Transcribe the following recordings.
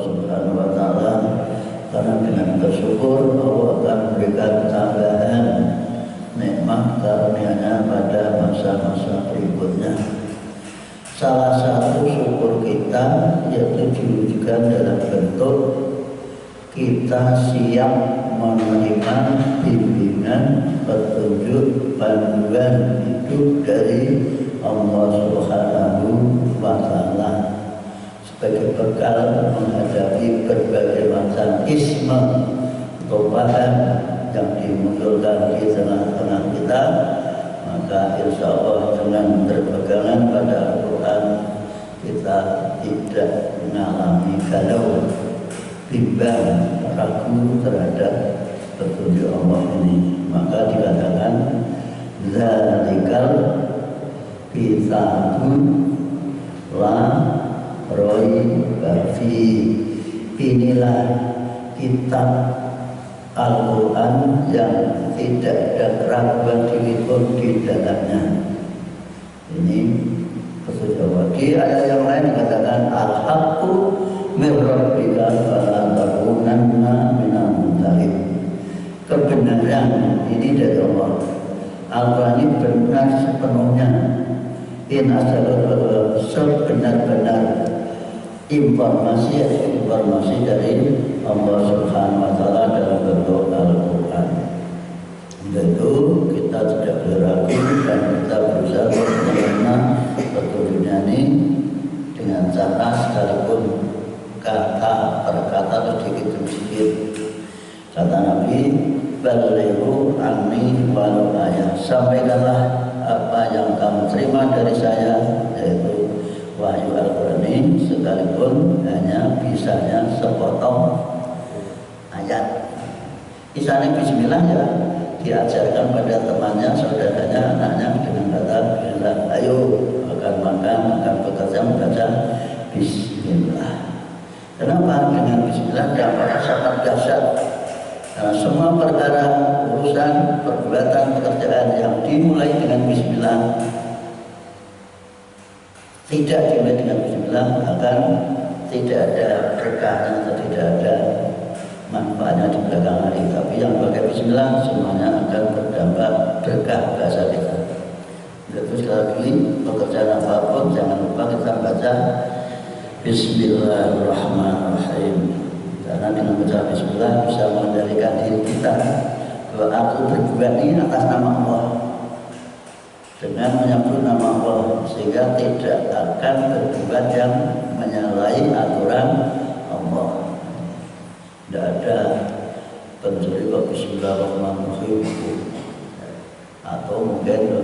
Subhanahu wa Ta'ala, karena dengan bersyukur Allah akan memberikan tambahan nikmat karunia-Nya pada masa-masa berikutnya. Salah satu syukur kita yaitu diwujudkan dalam bentuk kita siap menerima bimbingan, petunjuk, panduan hidup dari Allah Subhanahu wa Ta'ala sebagai bekal menghadapi berbagai macam isme perubahan yang dimunculkan di tengah-tengah kita. Maka insya Allah dengan berpegangan pada Al-Quran kita tidak mengalami galau, bimbang, ragu terhadap petunjuk Allah ini. Maka dikatakan zalikal kitabun la raiba fi, inilah kitab Al-Quran yang tidak ada keraguan sedikitpun di dalamnya. Ini petunjuk Allah. Di ayat yang lain dikatakan al-haqqu min rabbika fala takunanna minal mumtarin. Kebenaran ini dari Allah. Al-Quran ini benar sepenuhnya. In asal sebenar-benar informasi dari Allah Subhanahu wa Ta'ala dalam bentuk Al-Quran. Tentu kita tidak boleh ragu dan kita berusaha menerima petunjuknya ini dengan cara sekalipun kata per kata atau sedikit demi sedikit. Kata Nabi, balighu anni walau ayat, sampaikanlah apa yang kamu terima dari saya, yaitu wahyu Al-Quran ini, sekalipun hanya bisanya sepotong ayat. Misalnya bismillah ya diajarkan pada temannya, saudaranya, anaknya dengan kata bismillah. Ayo akan makan, akan bekerja membaca bismillah. Kenapa? Dengan bismillah dapat sangat dahsyat. Karena semua perkara, urusan, perbuatan, pekerjaan yang dimulai dengan bismillah, tidak dimulai dengan bismillah, akan tidak ada berkahnya atau tidak ada manfaatnya di belakang hari. Tapi yang pakai bismillah semuanya akan berdampak berkah bahasa kita. Terus sekali lagi, pekerjaan apapun jangan lupa kita baca Bismillahirrahmanirrahim. Karena dengan baca bismillah bisa mengendalikan diri kita bahwa aku berbuat ini atas nama Allah, dengan menyebut nama Allah, sehingga tidak akan berbuat yang menyalahi aturan Allah. Tidak ada pencuri kok bismillahirrahmanirrahim, atau mungkin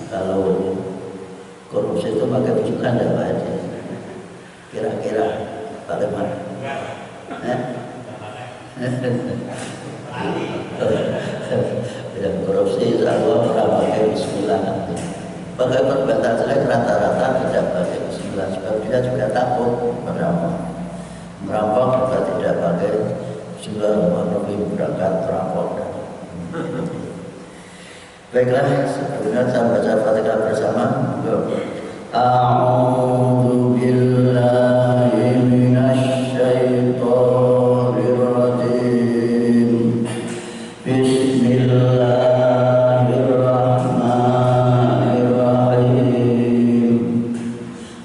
kalau korupsi itu pakai rujukan ya Pak Edi, kira-kira bagaimana? Tidak korupsi, Allah pernah pakai bismillah. Pakai perbuatan jelek rata-rata tidak pakai bismillah, sebab dia juga takut merampok. Merampok juga tidak pakai bismillahirrahmanirrahim, berangkat merampok. Baiklah, sebelumnya saya baca Fatihah bersama. A'udzu billahi minasy syaithanir rajim. Bismillahirrahmanirrahim.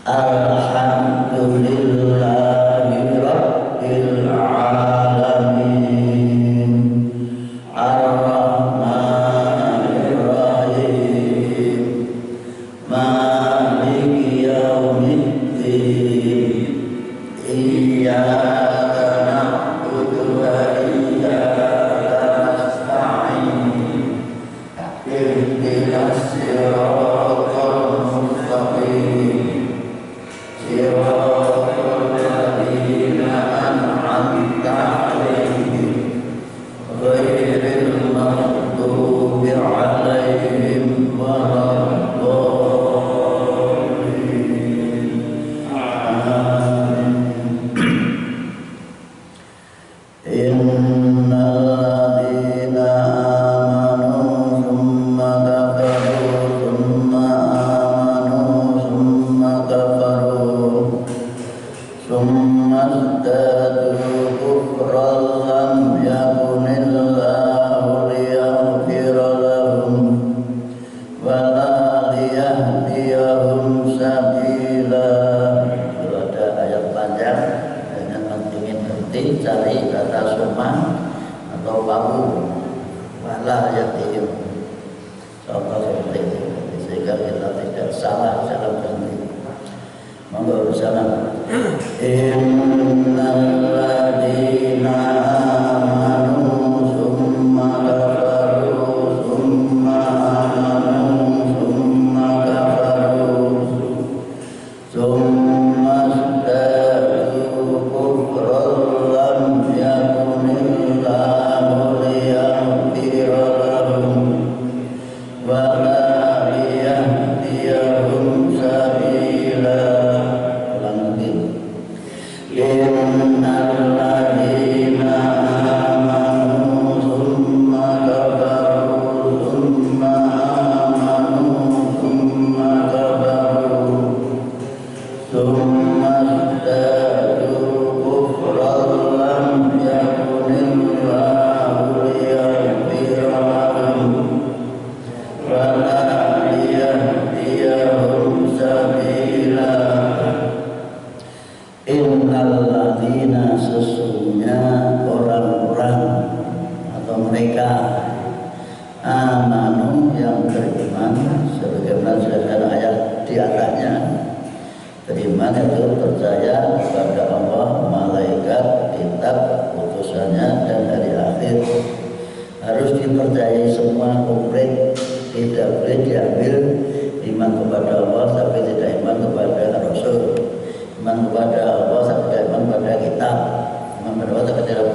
Alhamdulillahi rabbil alamin. Ar-Rahmanir Rahim. Maliki yaumiddin. summa zdadu kufran lam yakunillahu liyaghfira lahum wa la liyahdiyahum sabila. Itu ada ayat panjang dengan ingin berhenti cari kata summa atau wawu wala yahdiyahum, contoh seperti itu sehingga kita tidak salah dalam berhenti. Monggo bersama. Innal ladina amanu summa kafaru summa amanu summa kafaru summa zdadu kufran lam yakunillahu liyaghfira lahum wa la liyahdiyahum sabila. Innal ladina amanu summa kafaru summa amanu summa kafaru summa zdadu kufran lam yakunillahu liyaghfira lahum wa la liyahdiyahum sabila. Innal ladina sesungguhnya orang-orang atau mereka amanu yang beriman, sebagaimana sudah ada ayat di atasnya. Beriman itu percaya kepada Allah, malaikat, kitab, utusannya dan hari akhir. Harus dipercayai semua komplit, tidak boleh diambil iman kepada Allah tapi tidak iman kepada Rasul. Iman kepada Allah sampai tidak iman pada kitab, iman pada Allah sampai tidak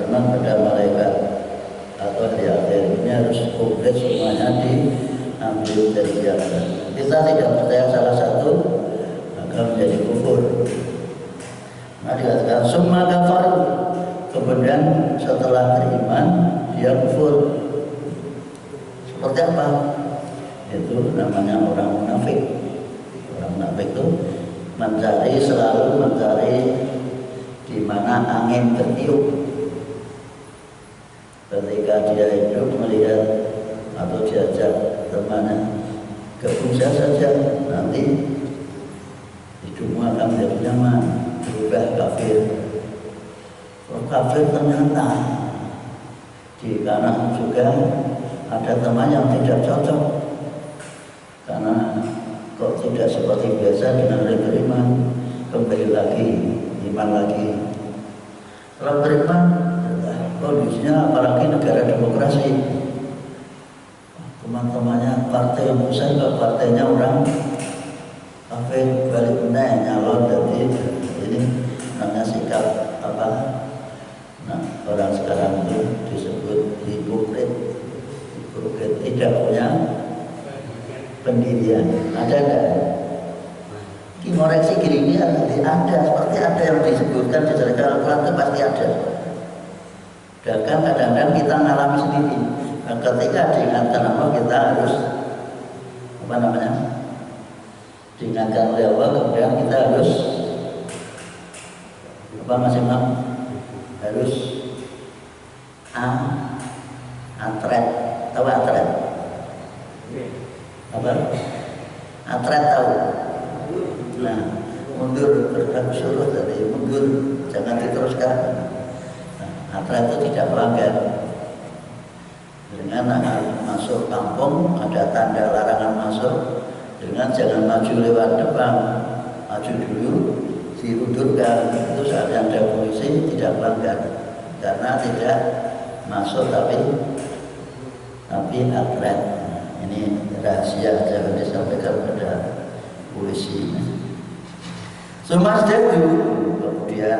iman pada malaikat atau hari akhir. Ini harus komplit semuanya diambil dari biasa. Kita tidak percaya salah satu maka menjadi kufur. Nah dikatakan summa kafaru, kemudian setelah beriman dia kufur. Seperti apa? Itu namanya orang munafik. Orang munafik itu selalu mencari di mana angin bertiup. Ketika dia hidup melihat atau diajak temannya ke Busa saja, nanti hidupmu akan menjadi nyaman, berubah kafir. Kafir ternyata di kanan juga ada teman yang tidak cocok karena kok tidak seperti biasa dengan orang beriman, kembali lagi iman lagi. Kalau beriman kondisinya apalagi negara demokrasi, teman-temannya partai yang besar ke partainya orang kafir, balik benar nyalon. Jadi ini namanya sikap apa? Nah orang sekarang itu disebut hipokrit, tidak punya pendirian. Ada enggak? Ngoreksi gini ini ada, seperti ada yang disebutkan di dalam Al-Quran itu pasti ada. Dan kadang-kadang kita mengalami sendiri. Dan ketika diingatkan Allah kita harus diingatkan oleh Allah, kemudian kita harus harus atret. Tahu atret? Apa? Atret tahu? Nah, mundur bergerak suruh tadi, mundur, jangan diteruskan. Nah, atret itu tidak melanggar. Dengan masuk kampung ada tanda larangan masuk, dengan jangan maju lewat depan, maju dulu, diundurkan. Itu saat ada polisi tidak melanggar, karena tidak masuk tapi atret. Ini rahasia, jangan disampaikan pada polisi. Sumasdadu, kemudian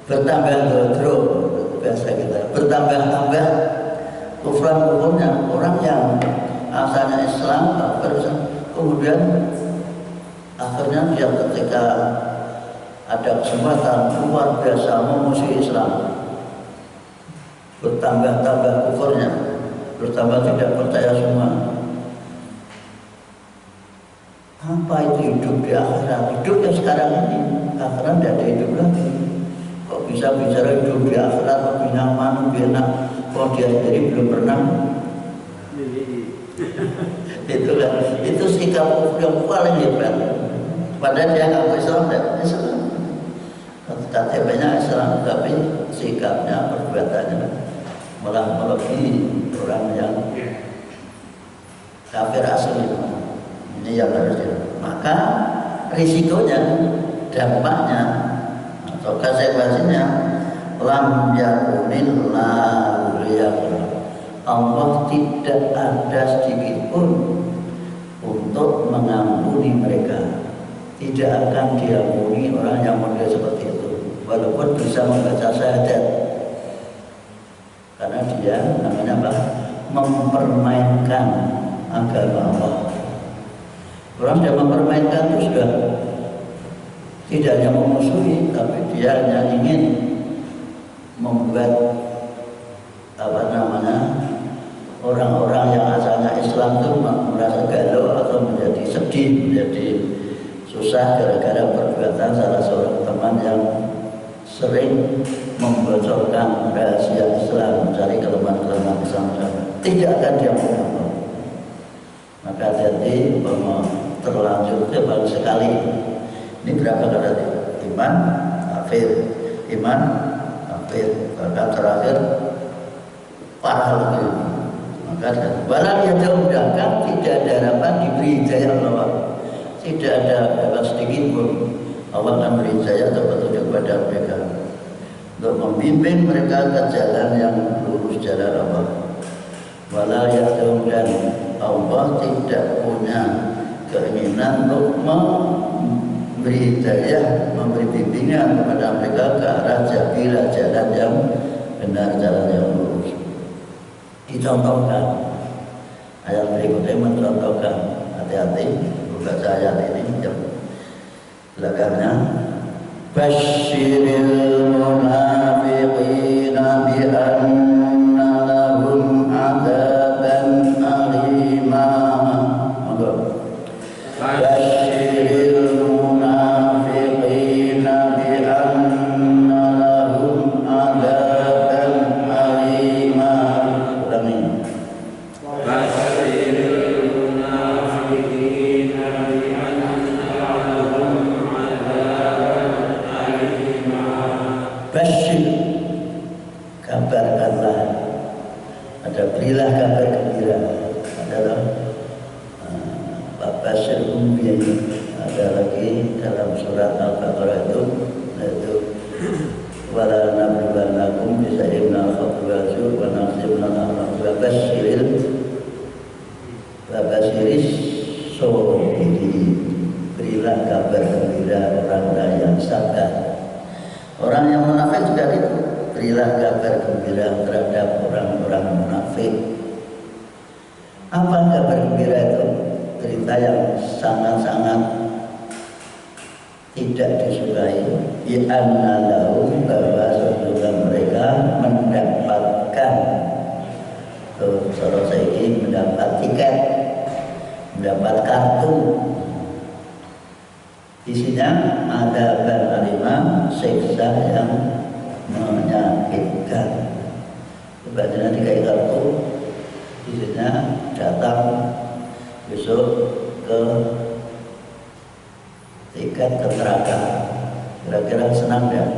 bertambah dodro, bahasa kita bertambah-tambah kufran-kufurnya. Orang yang asalnya Islam, kemudian akhirnya dia ketika ada kesempatan luar biasa memusuhi Islam, bertambah-tambah kufurnya, bertambah tidak percaya semua. Apa itu hidup di akhirat? Hidup yang sekarang ini, akhirat tidak ada bisa bicara hidup di akhirat lebih nyaman, lebih enak. Kalau dia sendiri belum pernah. Itu kan, itu sikap yang paling hebat. Padahal dia ngaku Islam dan Islam, KTP-nya Islam, tapi sikapnya, perbuatannya malah melebihi orang yang kafir asli. Ini yang harus dilakukan. Maka risikonya, dampaknya atau konsekuensinya, lam yakunillahu liyaqul, Allah tidak ada sedikit pun untuk mengampuni mereka. Tidak akan diampuni orang yang model seperti itu, walaupun bisa membaca syahadat, karena dia namanya apa? Mempermainkan agama Allah. Orang yang mempermainkan itu sudah tidak hanya memusuhi, tapi dia hanya ingin membuat orang-orang yang asalnya Islam itu merasa galau atau menjadi sedih, menjadi susah gara-gara perbuatan salah seorang teman yang sering membocorkan rahasia Islam, mencari kelemahan-kelemahan Islam. Tidak akan diampuni Allah. Maka jadi terlanjur baru sekali. Ini berapa kali? Iman, kafir, iman, kafir. Bahkan terakhir parah lagi. Maka barang yang jauh belakang tidak ada harapan diberi hidayah Allah. Tidak ada sedikit pun Allah akan beri hidayah atau petunjuk kepada mereka untuk membimbing mereka ke jalan yang lurus, jalan Allah. Wala ya'lam, dan Allah tidak punya keinginan untuk memberi hidayah, memberi bimbingan kepada mereka ke arah jalan yang benar, jalan yang lurus. Dicontohkan ayat berikutnya, mencontohkan, hati-hati baca ayat ini yang belakangnya, basyiril munafiqina bi anna lahum adzaban alima. Basyiril munafiqina bi anna lahum adzaban alima. Ulangi. Kabarkanlah, ada berilah kabar gembira, adalah Basyir Umbi. Ada lagi dalam surat Al-Baqarah itu, yaitu wala nabluwannakum bisa'in al-khawfi wa naqsim al-amr wa basyiris sohiri. Berilah kabar gembira orang yang sabar. Orang yang munafik juga itu, berilah kabar gembira terhadap orang-orang munafik. Apa kabar gembira itu? Berita yang sangat-sangat tidak disukai. Bi anna lahum, bahwa sesungguhnya mereka mendapatkan, kalau saya ini mendapat tiket, mendapat kartu. Isinya ada alimah, siksa yang menyakitkan. Sebabnya dikai kartu, isinya datang besok ke tiket ke neraka. Kira-kira senang ya?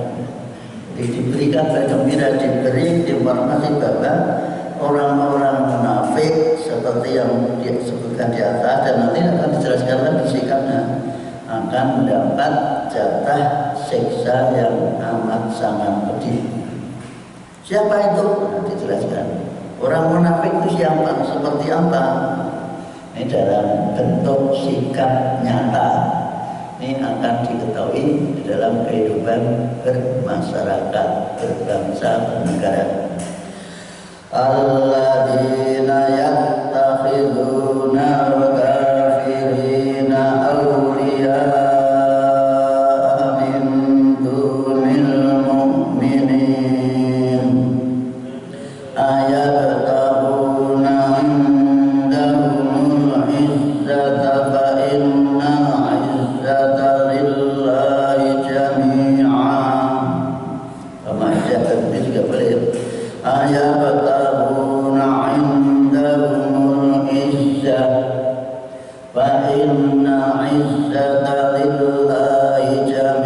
Diberikan bergembira, diberi informasi bahwa orang-orang munafik seperti yang disebutkan di atas, dan nanti akan dijelaskan lagi sikapnya, akan mendapat jatah siksa yang amat sangat pedih. Siapa itu? Nanti dijelaskan. Orang munafik itu siapa? Seperti apa? Ini dalam bentuk sikap nyata. Ini akan diketahui di dalam kehidupan bermasyarakat, berbangsa, bernegara. Alladzina yattakhiduna al-kafirina awliya min dunil mu'minin ayabtaguna indahumul izzata fa innal izzata lillahi jami'an.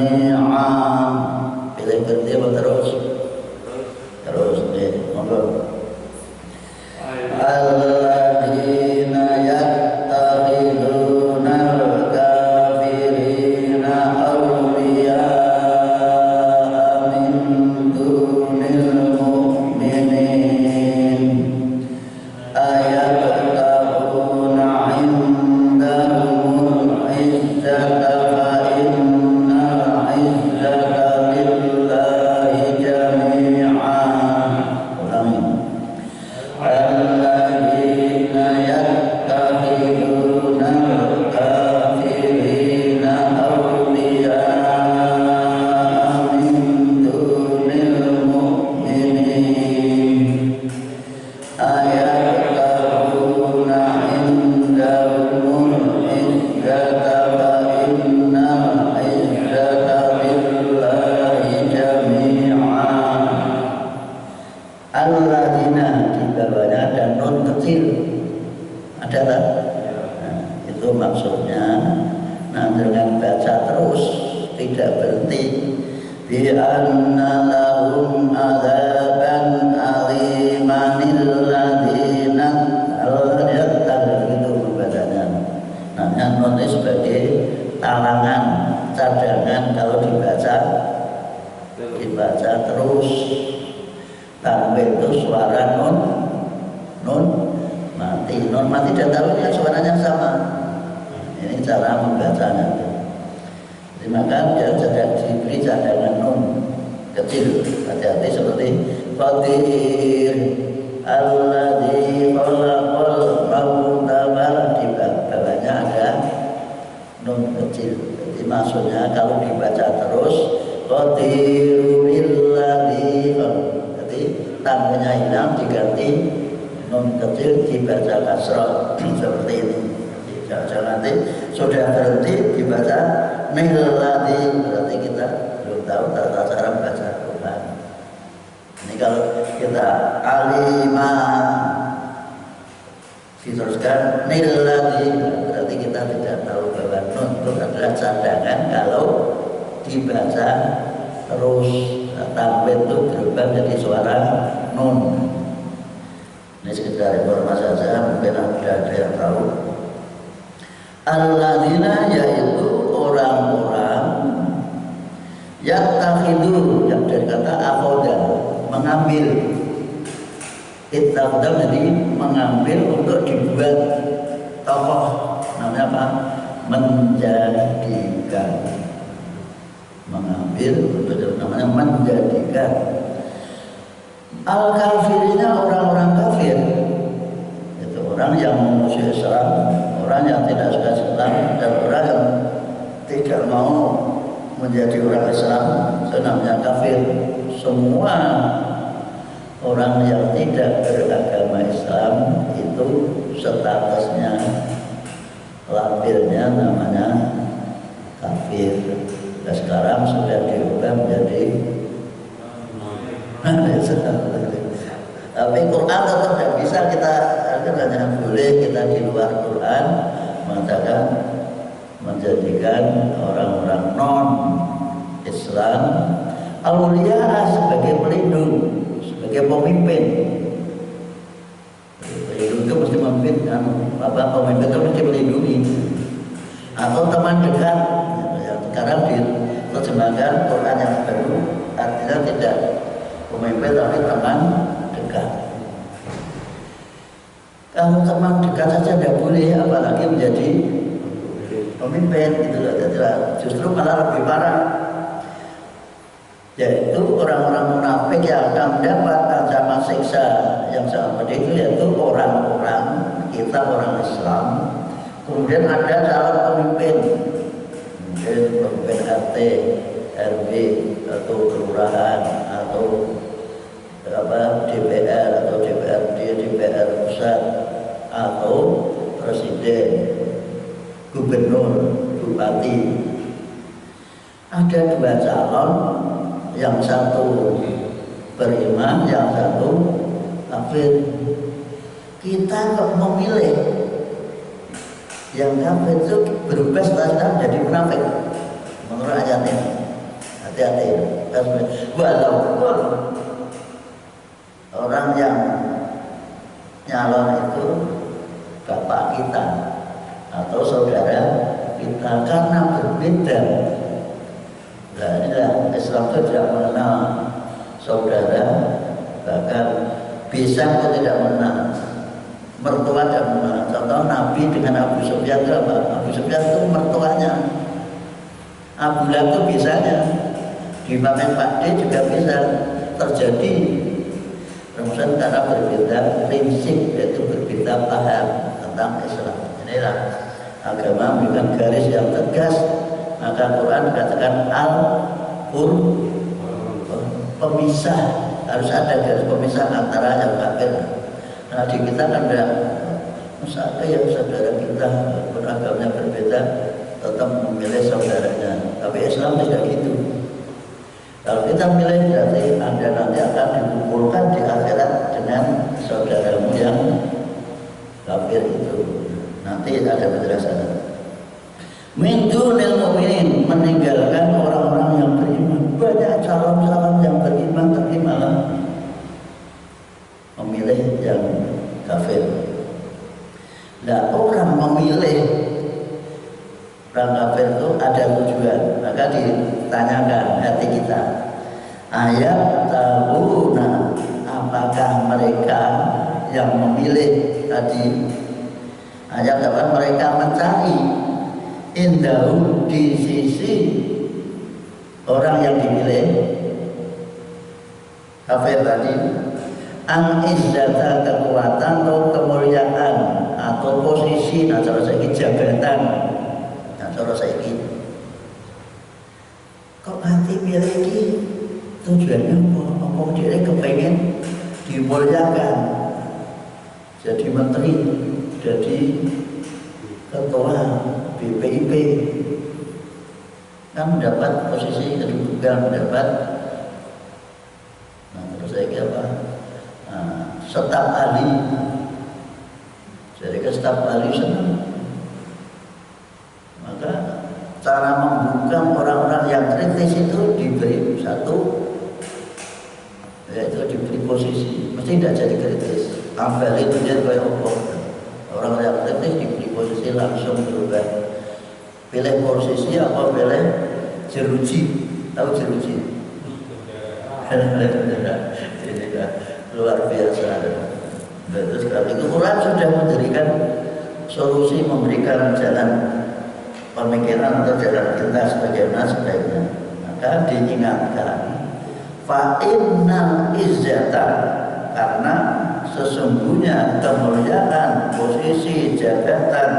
jami'a. Pilih berhenti apa terus? Terus deh, monggo. Alladzina yattakhiduna al-kafirina awliya'a min dunil mu'minin ayabtaguna 'indahumul 'izzata fa innal 'izzata lillahi jami'a. Ulangi. Alladzina yattakhiduna al-kafirina awliya'a min dunil mu'minin ayabtaguna 'indahumul 'izzata fa innal 'izzata lillahi jami'a. Alladzina di bawahnya ada nun kecil, ada tak? Nah, itu maksudnya. Nah, dengan baca terus tidak berhenti. Bi anna lahum adzaban aliman alladzina alladzina itu membacanya. Nah, nun ini sebagai talangan, cadangan kalau dibaca terus. Tanwin itu suara nun mati dan tanwinnya suaranya sama. Ini cara membacanya. Jadi maka dia sudah diberi cadangan nun kecil. Hati-hati seperti Qadir alladzi khalaqal mauta wal di bawahnya ada nun kecil. Jadi maksudnya kalau dibaca terus Qadirul ladzi tangannya hilang diganti nun kecil dibaca kasrah seperti ini. Jangan nanti sudah berhenti dibaca miladi, berarti kita belum tahu tata cara membaca Quran. Ini kalau kita alima diteruskan miladi, berarti kita tidak tahu bahwa nun itu adalah cadangan kalau dibaca terus. Tanwin itu berubah menjadi suara nun. Ini sekedar informasi saja, mungkin ada yang tahu. Alladzina yaitu orang-orang yattakhidun, yang dari kata akhoda, mengambil. Ittakhadha jadi mengambil untuk dibuat tokoh. Namanya apa? Menjadikan. Mengambil untuk namanya menjadikan. Al-kafirina orang-orang kafir, itu orang yang memusuhi Islam, orang yang tidak suka Islam, dan orang yang tidak mau menjadi orang Islam, itu namanya kafir. Semua orang yang tidak beragama Islam itu statusnya, labelnya namanya kafir. Dan sekarang sudah diubah menjadi tapi Quran tetap tidak bisa kita, hanya boleh kita di luar Quran mengatakan menjadikan orang-orang non Islam aulia sebagai pelindung, sebagai pemimpin. Pelindung itu mesti memimpin, pemimpin itu mesti melindungi atau teman dekat. Sekarang diterjemahkan Quran yang baru, artinya tidak pemimpin tapi teman dekat. Kalau teman dekat saja tidak boleh, apalagi menjadi pemimpin, itu justru malah lebih parah. Yaitu orang-orang munafik yang akan mendapat ancaman siksa yang sangat pedih, itu yaitu orang-orang kita orang Islam. Kemudian ada calon pemimpin, mungkin pemimpin RT, RW atau kelurahan atau DPR atau DPRD, DPR pusat atau presiden, gubernur, bupati. Ada dua calon, yang satu beriman, yang satu kafir. Kita kok memilih yang kafir itu berubah setelah menjadi munafik menurut ayat ini. Hati-hati. Walaupun orang yang nyalon itu bapak kita atau saudara kita, karena berbeda. Nah inilah Islam itu tidak mengenal saudara, bahkan bisa atau tidak mengenal mertua dan mengenal. Contoh Nabi dengan Abu Sufyan itu apa? Abu Sufyan itu mertuanya, Abu Lahab itu bisanya, dimakan Pak D juga bisa terjadi. Rumusan karena berbeda prinsip, yaitu berbeda paham tentang Islam. Inilah agama memberikan garis yang tegas. Maka Quran katakan al-qur, pemisah, harus ada garis pemisah antara yang kafir. Nah di kita kan ada misalnya yang saudara kita beragamanya berbeda tetap memilih saudaranya, tapi Islam tidak gitu. Kalau kita milih berarti Anda nanti akan dikumpulkan di akhirat dengan saudaramu yang kafir itu. Nanti ada penjelasan. Min dunil mu'minin, meninggalkan orang-orang yang beriman. Banyak calon-calon yang beriman tapi malah memilih yang kafir. Nah orang memilih orang kafir itu ada tujuan. Maka ditanyakan hati kita, ayat tahuna, apakah mereka yang memilih tadi, ayat apa, mereka mencari indahu, di sisi orang yang dipilih kafir tadi, ang izzata, kekuatan atau kemuliaan atau posisi, nah cara saiki jabatan, nah cara saiki kok nanti milih ini tujuannya apa dia kepengen dimuliakan, jadi menteri, jadi ketua BPIP, kan mendapat posisi kedudukan, mendapat, nah terus saya kira apa, staf ahli, jadi ke staf ahli senang. Maka cara membuka orang-orang yang kritis itu diberi satu, yaitu diberi posisi, mesti tidak jadi kritis. Ambil itu dia kayak orang yang kritis diberi posisi langsung berubah. Pilih posisi apa pilih jeruji? Tahu jeruji? Ini luar biasa. Terus kalau itu Quran sudah memberikan solusi, memberikan jalan pemikiran atau jalan pintas bagaimana sebaiknya. Maka diingatkan, fa innal izzata, karena sesungguhnya kemuliaan, posisi, jabatan,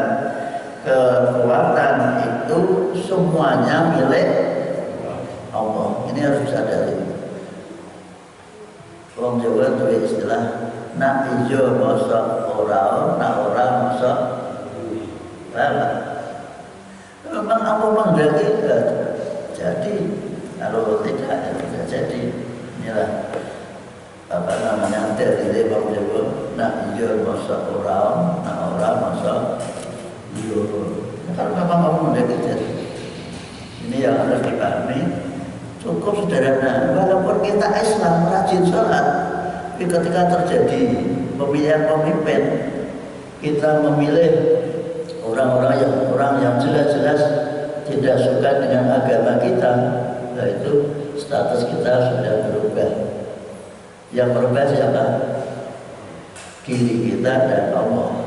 kekuatan itu semuanya milik Allah. Ini harus disadari. Orang Jawa itu istilah nak ijo mosok ora, nak ora mosok apa. Memang apa menghendaki jadi, kalau tidak ya tidak jadi. Inilah apa namanya dari orang Jawa, nak ijo mosok ora, nak ora mosok iya. Kalau memang kamu menghendaki jadi, ini yang harus dipahami. Cukup sederhana, walaupun kita Islam rajin sholat, tapi ketika terjadi pemilihan pemimpin, kita memilih orang yang jelas-jelas tidak suka dengan agama kita, yaitu status kita sudah berubah. Yang berubah siapa? Diri kita dan Allah.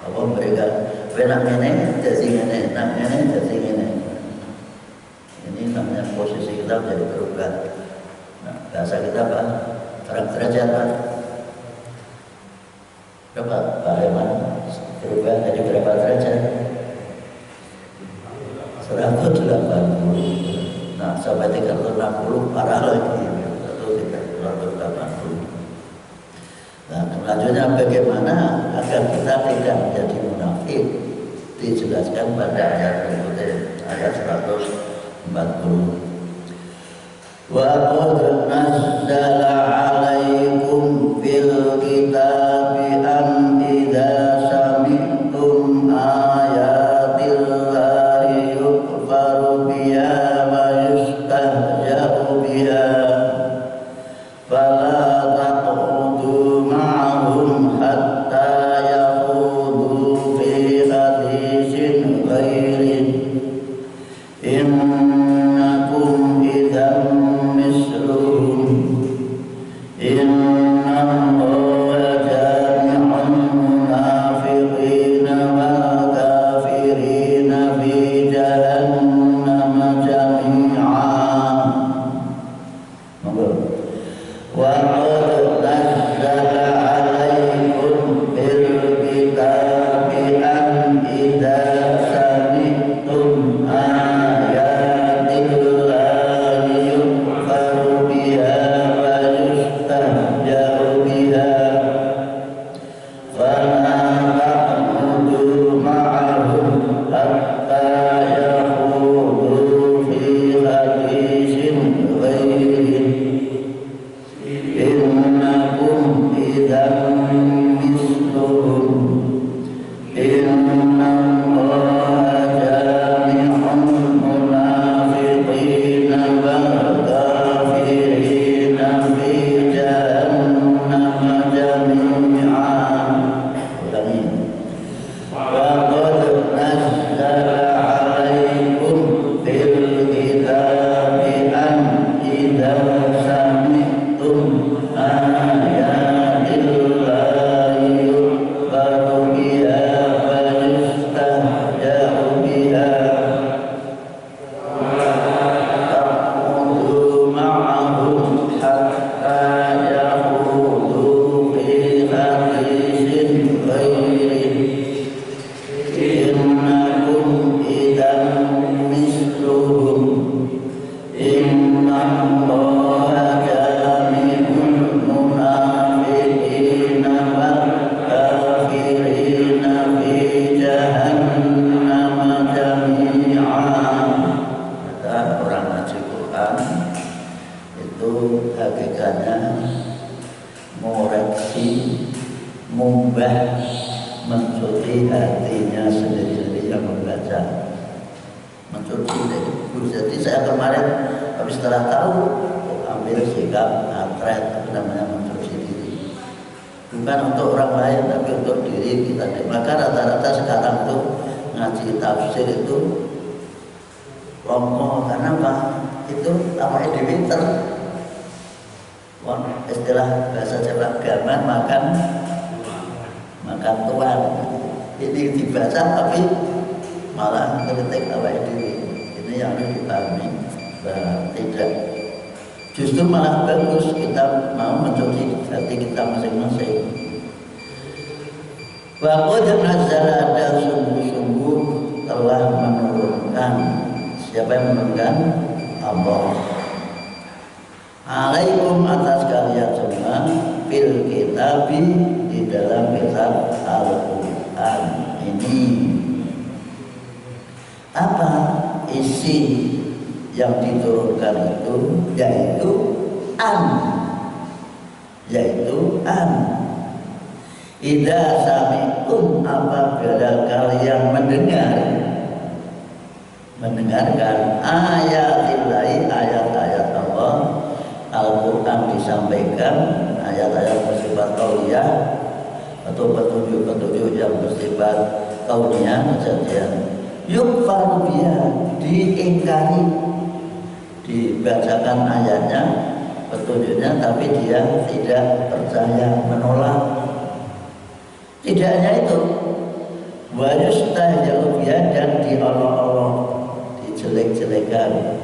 Allah memberikan nak ini jadi ini, nak ini jadi ini. Ini namanya posisi kita menjadi berubah. Nah, bahasa kita apa? Terang derajat Pak. Berapa Pak Herman? Berubah jadi berapa derajat? 180. Nah, sampai 360 parah lagi. Atau 380. Nah, selanjutnya bagaimana agar kita tidak menjadi munafik? Dijelaskan pada ayat berikutnya, ayat 140. Wa qad nazzala 'alaikum fil kitabi an idza sami'tum ayatillahi yukfaru biha wa yustahza innallaha jami'ul munafiqina wal kafirina fi jahannam jami'an. Kata orang ngaji Quran itu hakikatnya mengoreksi, mengubah, mencuci hatinya sendiri-sendiri yang membaca, mencuci dari. Jadi saya kemarin habis setelah tahu ambil sikap atret, namanya mencuci diri, bukan untuk orang lain tapi untuk diri kita. Maka rata-rata sekarang tuh ngaji tafsir itu romo, karena apa? Itu apa edwiter, istilah bahasa Jawa gaman makan tuan. Ini dibaca tapi malah mengketik awal diri. Ini yang harus dipahami bahwa tidak, justru malah bagus kita mau mencuci hati kita masing-masing. Wa qad nazzala, dan sungguh-sungguh telah menurunkan. Siapa yang menurunkan? Allah. Alaikum, atas kalian semua, fil kitabi, di dalam kitab Al-Quran ini. Apa isi yang diturunkan itu? Yaitu an. Idza sami'tum, apabila kalian mendengarkan ayatillahi, ayat-ayat Allah. Al-Quran disampaikan, ayat-ayat bersifat qauliyah atau petunjuk-petunjuk yang bersifat qauliyah saja. Yukfaru biha, diingkari, dibacakan ayatnya, petunjuknya, tapi dia tidak percaya, menolak. Tidak hanya itu, wa yustahza'u biha, dan diolok-olok, dijelek-jelekan.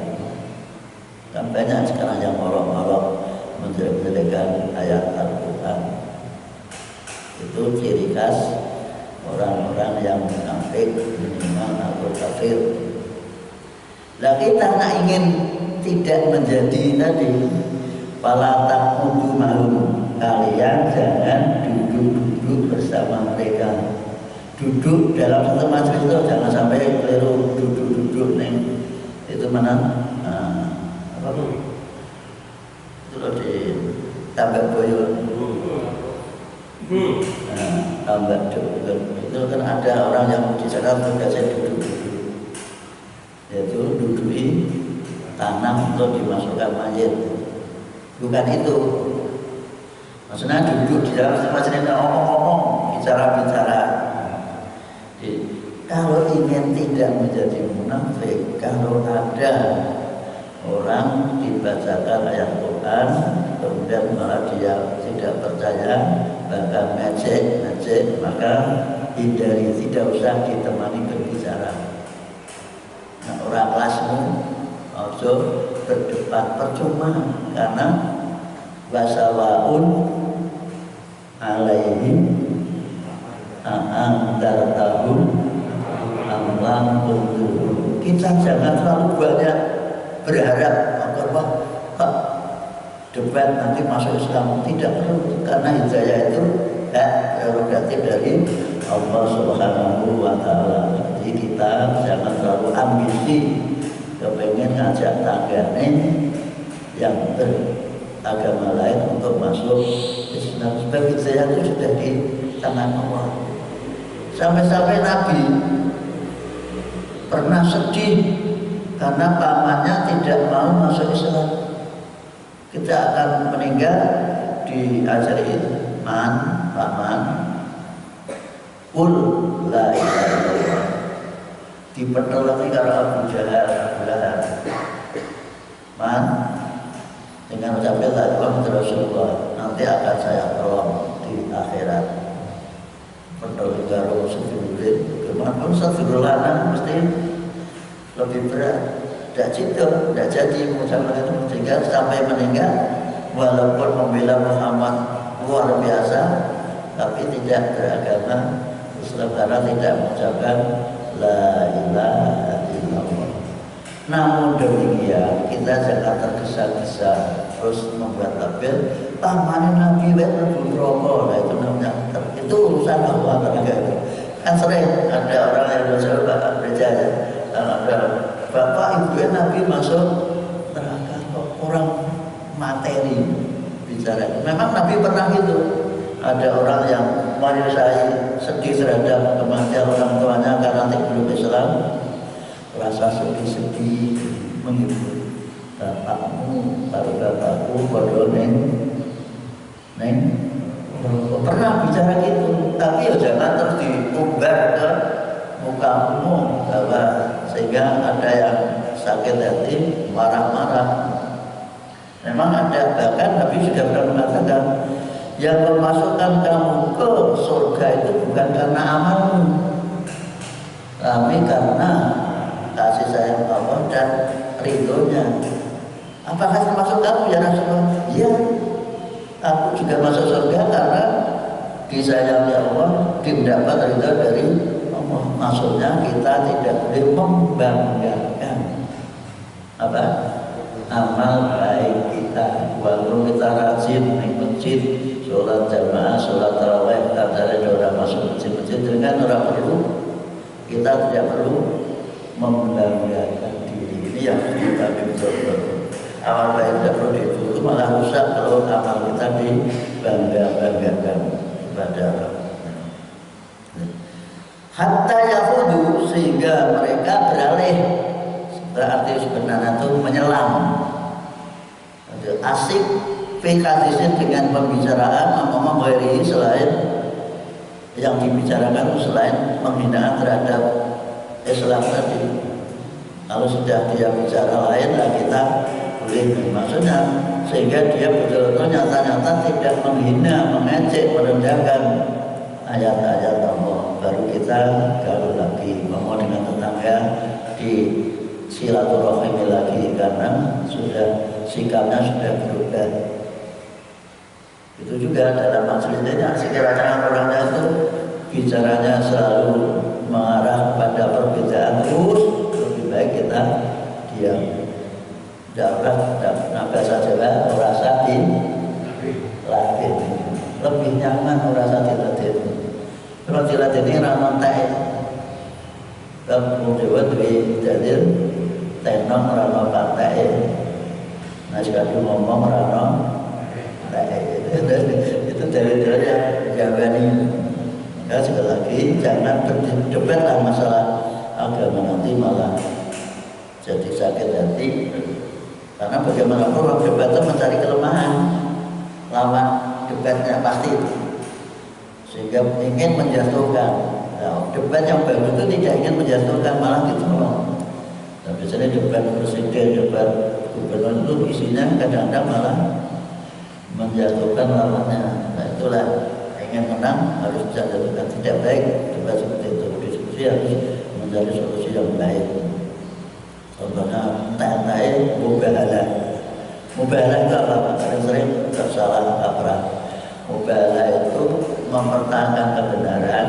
Kan banyak sekarang yang olok-olok menjelek-jelekan ayat Al-Quran. Itu ciri khas orang-orang yang munafik, minimal atau kafir. Nah, kita nak ingin tidak menjadi tadi, fala taqudu mahum, kalian jangan duduk-duduk bersama mereka. Duduk dalam satu majelis itu jangan sampai keliru duduk-duduk nih. Itu mana? Apa tuh? Itu loh di Tambak Boyo. Tambak Boyo itu kan ada orang yang di sana tugasnya duduk-duduk, yaitu duduki tanah untuk dimasukkan mayat. Bukan itu. Maksudnya duduk di dalam majelis ngomong-ngomong, bicara-bicara. Kalau ingin tidak menjadi munafik, kalau ada orang dibacakan ayat Quran kemudian malah dia tidak percaya, bahkan ngejek, maka hindari, tidak usah ditemani berbicara. Nah, orang kelasmu ojo berdebat, percuma, karena wasawaun alaihim antartahum amlam tuh. Kita jangan terlalu banyak berharap agar debat nanti masuk Islam, tidak perlu, karena hidayah itu prerogatif dari Allah Subhanahu wa Ta'ala. Jadi kita jangan terlalu ambisi kepengen ngajak tanggane yang beragama lain untuk masuk Islam, sebab hidayah itu sudah di tangan Allah. Sampai-sampai Nabi pernah sedih karena pamannya tidak mau masuk Islam. Kita akan meninggal, diajari paman, qul la ilaha illallah. Dipertolongi karena Abu Jahal, man, dengan ucapan la ilaha Rasulullah, nanti akan saya tolong di akhirat. Pertolongi karo sedulur, kemana sedulur mesti lebih berat. Tidak jadi mengucapkan itu, sehingga sampai meninggal walaupun membela Muhammad luar biasa, tapi tidak beragama Islam karena tidak mengucapkan la ilaha illallah. Namun demikian kita jangan tergesa-gesa terus membuat tabir taman Nabi wetu rokok. Nah itu namanya itu urusan Allah kan. Kan sering ada orang yang bersahabat berjaya ada bapak ibu Nabi masuk neraka kok orang materi bicara. Memang Nabi pernah gitu. Ada orang yang menyesali sedih terhadap kematian orang tuanya karena belum Islam. Rasa sedih-sedih menghibur bapakmu, kalau bapakku bodoh neng pernah bicara gitu, tapi ya jangan terus diumbar ke mukamu bahwa sehingga ada yang sakit hati marah-marah. Memang ada, bahkan Nabi sudah pernah mengatakan yang memasukkan kamu ke surga itu bukan karena amalmu, tapi karena kasih sayang Allah dan ridhonya. Apakah termasuk kamu ya Rasulullah? Iya, aku juga masuk surga karena disayangi Allah, mendapat ridho dari Allah. Maksudnya kita tidak boleh membanggakan apa amal baik kita. Walaupun kita rajin naik masjid, sholat jamaah, sholat tarawih, antara orang masuk masjid dengan orang perlu, kita tidak perlu membanggakan diri. Ini yang kita betul-betul amal baik tidak perlu ditutup, malah rusak kalau amal kita dibangga-banggakan kepada Allah. Hatta yahudu, sehingga mereka beralih, berarti sebenarnya itu menyelam, asik fikadisnya dengan pembicaraan ngomong beri selain yang dibicarakan selain penghinaan terhadap Islam tadi. Kalau sudah dia bicara lain lah kita boleh, maksudnya sehingga dia betul-betul nyata-nyata tidak menghina, mengejek, merendahkan ayat-ayat Allah. Baru kita gaul lagi ngomong dengan tetangga di silaturahmi lagi karena sudah sikapnya sudah berubah. Itu juga dalam maksudnya sekiranya orangnya itu bicaranya selalu mengarah pada perbedaan terus, lebih baik kita diam. Dapat bahasa Jawa merasa dilatih, lebih nyaman merasa dilatih. Kalau dilatih ini ramon teh, kalau Jawa lebih jadi tenong ramon pantai. Nah sekali ngomong ramon teh itu dari yang Jawa ini. Ya sekali lagi jangan berdebatlah masalah agama, nanti malah jadi sakit hati. Karena bagaimanapun orang debat itu mencari kelemahan lawan debatnya pasti, sehingga ingin menjatuhkan. Nah, debat yang bagus itu tidak ingin menjatuhkan, malah ditolong. Nah, biasanya debat presiden, debat gubernur itu isinya kadang-kadang malah menjatuhkan lawannya. Nah itulah ingin menang harus menjatuhkan, tidak baik debat seperti itu. Diskusi harus mencari solusi yang baik. Contohnya entah-entah mubahalah. Mubahalah itu apa? Sering tersalah kaprah. Mubahalah itu mempertahankan kebenaran,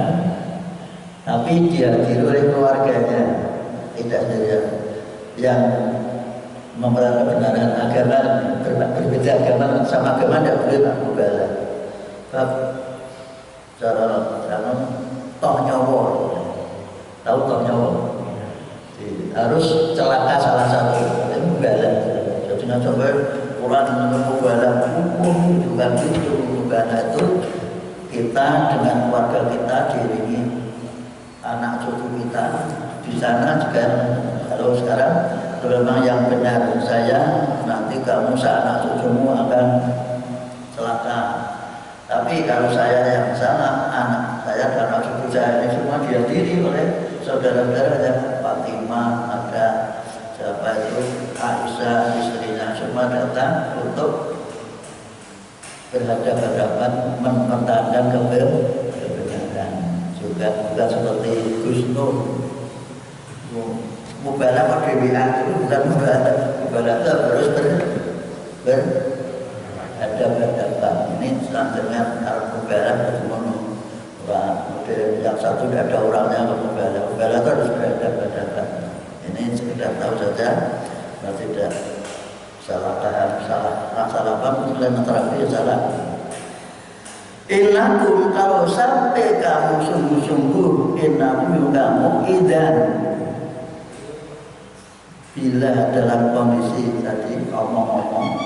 tapi dihadiri oleh keluarganya, tidak saja yang mempertahankan kebenaran agama, berbeda agama sama agama tidak boleh mubahalah. Cara toh nyawa, tahu toh nyawa? Harus celaka salah satu, itu mubahalah. Jadi nggak coba Quran mubahalah hukum juga gitu. Mubahalah itu kita dengan keluarga kita diiringi anak cucu kita di sana juga. Kalau sekarang memang yang benar saya, nanti kamu seanak cucumu akan celaka. Tapi kalau saya yang salah, anak saya dan anak cucu saya ini semua dihadiri oleh saudara-saudaranya. Fatimah, ada siapa itu, Aisyah, istrinya, semua datang untuk berhadapan-hadapan mempertahankan kebenaran. Juga bukan seperti Gus Nur. Mubahalah perdewian itu bukan mubahalah. Mubahalah itu harus berhadapan-hadapan. Ini selanjutnya kalau mubahalah bertemu yang satu tidak ada orangnya ke mubahalah. Mubahalah itu harus berhadapan-hadapan. Ini sekedar sekedar tahu saja, tidak salah paham, kemudian terakhir salah. Innakum, kalau sampai kamu sungguh-sungguh, innakum kamu idan, bila dalam kondisi tadi omong-omong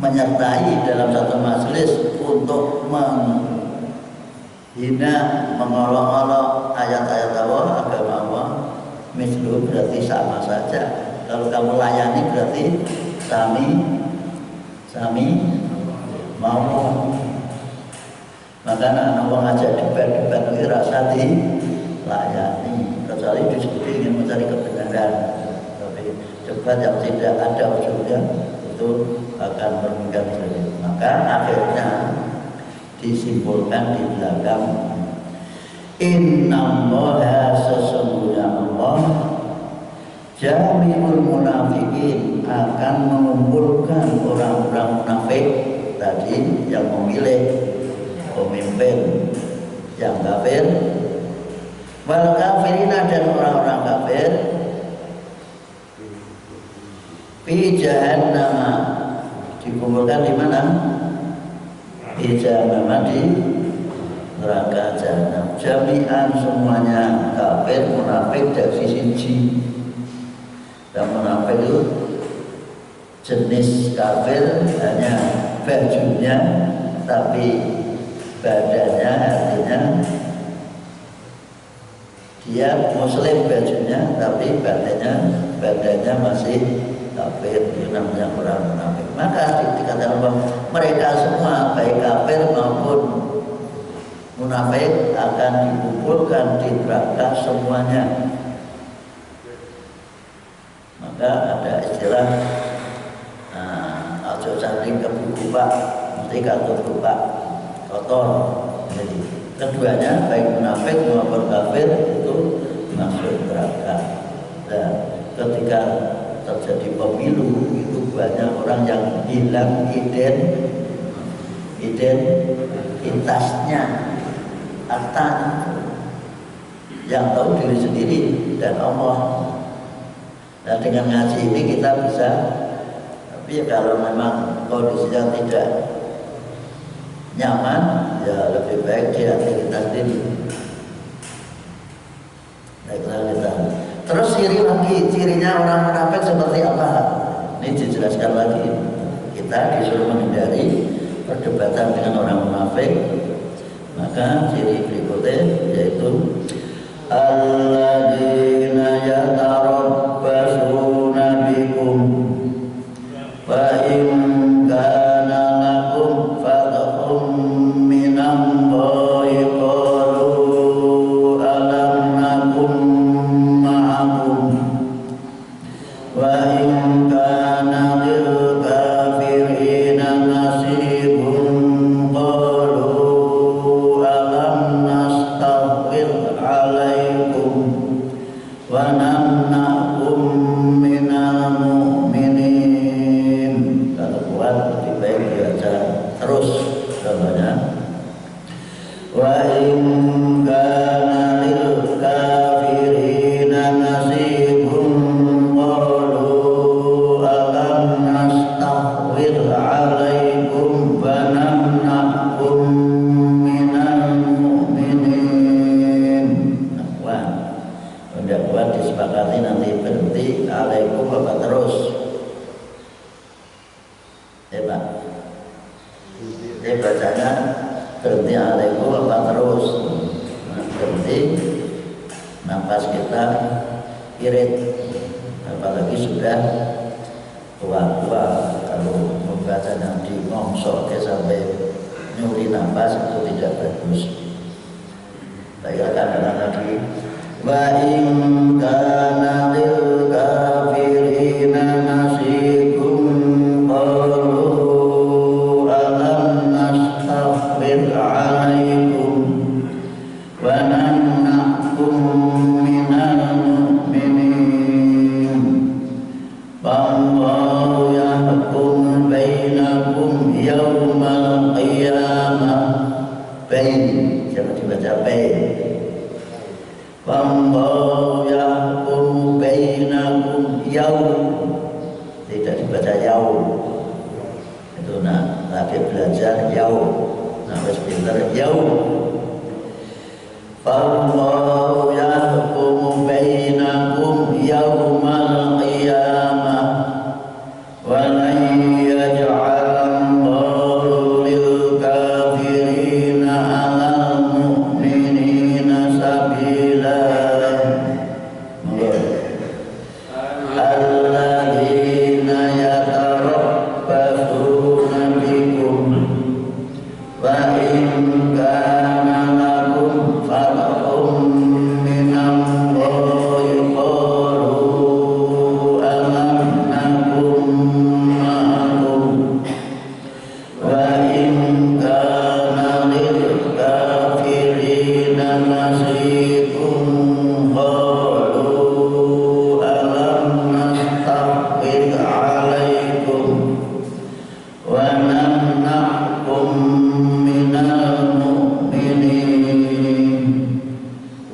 menyertai dalam satu majelis untuk menghina, mengolok-olok ayat-ayat Allah, agama Allah, mislu berarti sama saja. Kalau kamu layani berarti sami mau. Maka anak orang ngajak debat itu rasa dilayani, kecuali diskusi ingin mencari kebenaran. Tapi debat yang tidak ada ujungnya itu akan merugikan diri. Maka akhirnya disimpulkan di belakang, innallaha, sesungguhnya Allah, jami'ul munafiqin, akan mengumpulkan orang-orang munafik tadi yang memilih pemimpin yang kafir, wal kafirina, dan orang-orang kafir, fi jahannam, dikumpulkan di mana? Di jahannam, di neraka jahanam. Jami'an, semuanya, kafir munafik dari sisi dan munafik itu jenis kafir hanya bajunya, tapi badannya, artinya dia muslim bajunya, tapi badannya masih kafir. Itu namanya orang munafik. Maka dikatakan bahwa mereka semua, baik kafir maupun munafik, akan dikumpulkan di neraka semuanya. Maka ada istilah ajo canding kebuku pak, mesti katut pak kotor. Jadi keduanya, baik munafik maupun kafir, itu masuk neraka. Dan ketika terjadi pemilu, itu banyak orang yang hilang identitasnya, harta, yang tahu diri sendiri dan Allah. Nah, dengan ngaji ini kita bisa, tapi ya kalau memang kondisinya tidak nyaman, ya lebih baik di hati kita sendiri. Baiklah kita. Terus cirinya orang munafik seperti apa? Ini dijelaskan lagi. Kita disuruh menghindari perdebatan dengan orang munafik. Maka ciri berikutnya yaitu alladzina yatarabbasuna bikum wa in kana lakum fathum minallahi qalu alam nakum ma'akum wa in kana lil kafirina nasibun qalu alam nastaghfir alaikum wa namna'kum minal mu'minin. Kalau kuat lebih baik dibaca terus contohnya. Wa in kana lil kafirina nasibun qalu alam nastaghfir alaikum wa namna'kum minal mu'minin. Wah, udah kuat disepakati nanti berhenti alaikum apa terus? Pak. Ini bacanya berhenti alaikum apa terus? Nah, berhenti, nafas kita irit, apalagi sudah tua-tua. Kalau membaca yang di ngongsok sampai nyuri nafas itu tidak bagus. Saya katakan lagi, wa in kana lil kafirina nasibun qalu alam nastaghfir alaikum wa namna'kum minal mu'minin wallahu yahkum bainakum yawmal qiyamah. Bain, jangan dibaca bain. Wallahu itu lagi belajar yaum, wis pinter yaum. Fallahu yahkumu bainakum yaumal qiyamah wa lan yaj'alallahu lil kafirina 'alal mu'minina sabila. Alladzina yatarabbasuna bikum wa in kana lakum falahum minallahi qalu alam nakum ma'akum wa in kana lil kafirina nasibun qalu alam nastahwid alaikum wa namna'kum minal mu'minin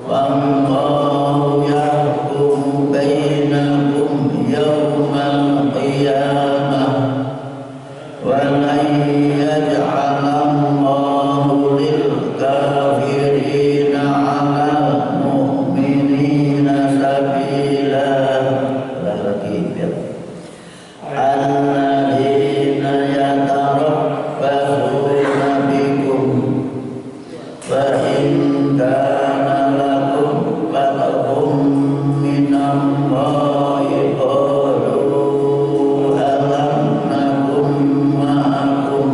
wallahu yahkumu bainakum yaumal qiyamah wa lan yaj'alallahu lil kafirina 'alal mu'minina sabila. Lagi biar alladzina yatarabbasuna bikum wa in kana lakum falahum minallahi qalu alam nakum ma'akum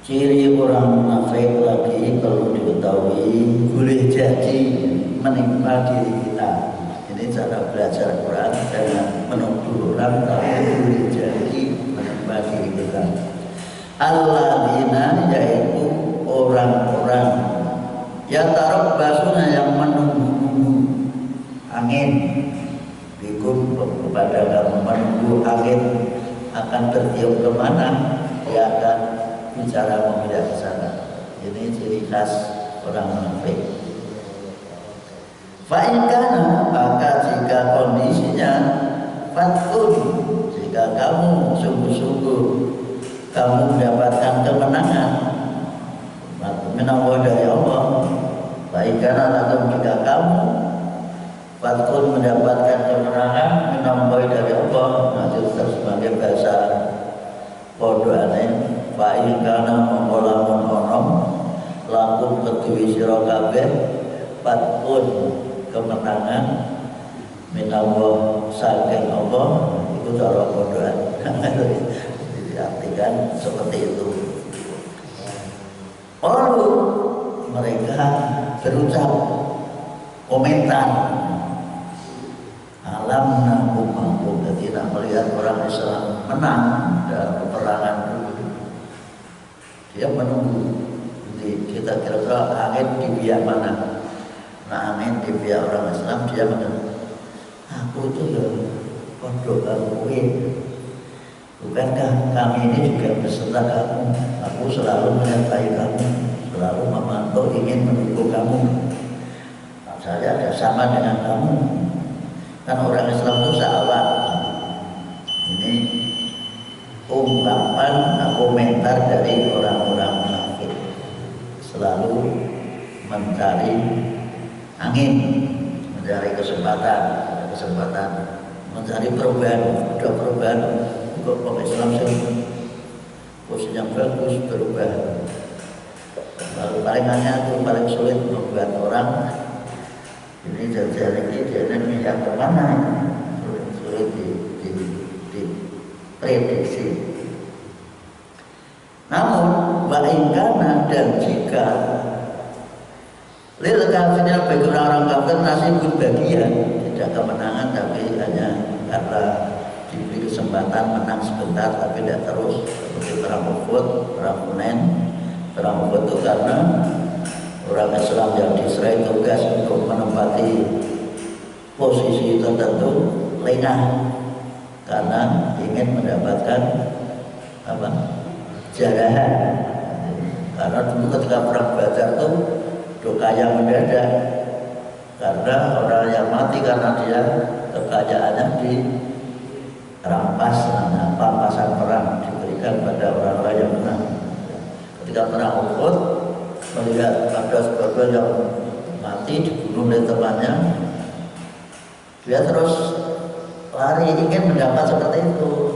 ciri orang munafik lagi perlu diketahui boleh jadi menimpa diri kita. Ini cara belajar Quran jangan menuduh orang, tapi boleh jadi menimpa diri kita. Alladzina yaitu orang-orang yatarabbasuna yang menunggu angin bikum kepada kamu, menunggu angin akan tertiup kemana, dia akan bicara memilih ke sana. Ini ciri khas orang munafik. Fa'inkan maka jika kondisinya fatkun, jika kamu sungguh-sungguh kamu mendapatkan kemenangan menawar dari Allah. Fa'inkan lakum jika kamu fatkun mendapatkan kemenangan menawar dari Allah. Nanti sebagai bahasa podoane fa'inkan mengolamun onom lakum kedui sira kabeh fatkun kemenangan minallah saking Allah itu cara podoan. Diartikan seperti itu. Lalu mereka berucap komentar alam nakum ma'akum. Jadi nak melihat orang Islam menang dalam peperangan dulu, dia menunggu. Jadi kita kira-kira angin di pihak mana? Nah, angin di pihak orang Islam, dia menunggu. Aku itu ya pondok kamu, bukankah kami ini juga beserta kamu? Aku selalu menyertai kamu, selalu memantau, ingin mendukung kamu. Saya ada sama dengan kamu. Kan orang Islam itu sahabat. Ini ungkapan komentar dari orang-orang munafik, selalu mencari angin, mencari kesempatan, mencari perubahan. Ada perubahan untuk orang Islam posisi yang bagus, berubah. Lalu palingannya itu paling sulit membuat orang ini jajah lagi dia yang kemana, sulit diprediksi. Namun baikana dan jika Lil kafirnya bagi orang-orang kafir nasibun bagian, tidak kemenangan tapi hanya karena diberi kesempatan menang sebentar tapi tidak terus. Seperti perang Uhud, perang Hunain. Perang Uhud itu karena orang Islam yang diserai tugas untuk menempati posisi tertentu lengah karena ingin mendapatkan jarahan. Karena dulu ketika perang Badar itu kaya mendadak karena orang yang mati karena dia kekayaannya dirampas, pampasan perang diberikan pada orang-orang yang menang. Ketika perang Uhud melihat ada sebagian yang mati dibunuh oleh temannya, dia terus lari ingin mendapat seperti itu,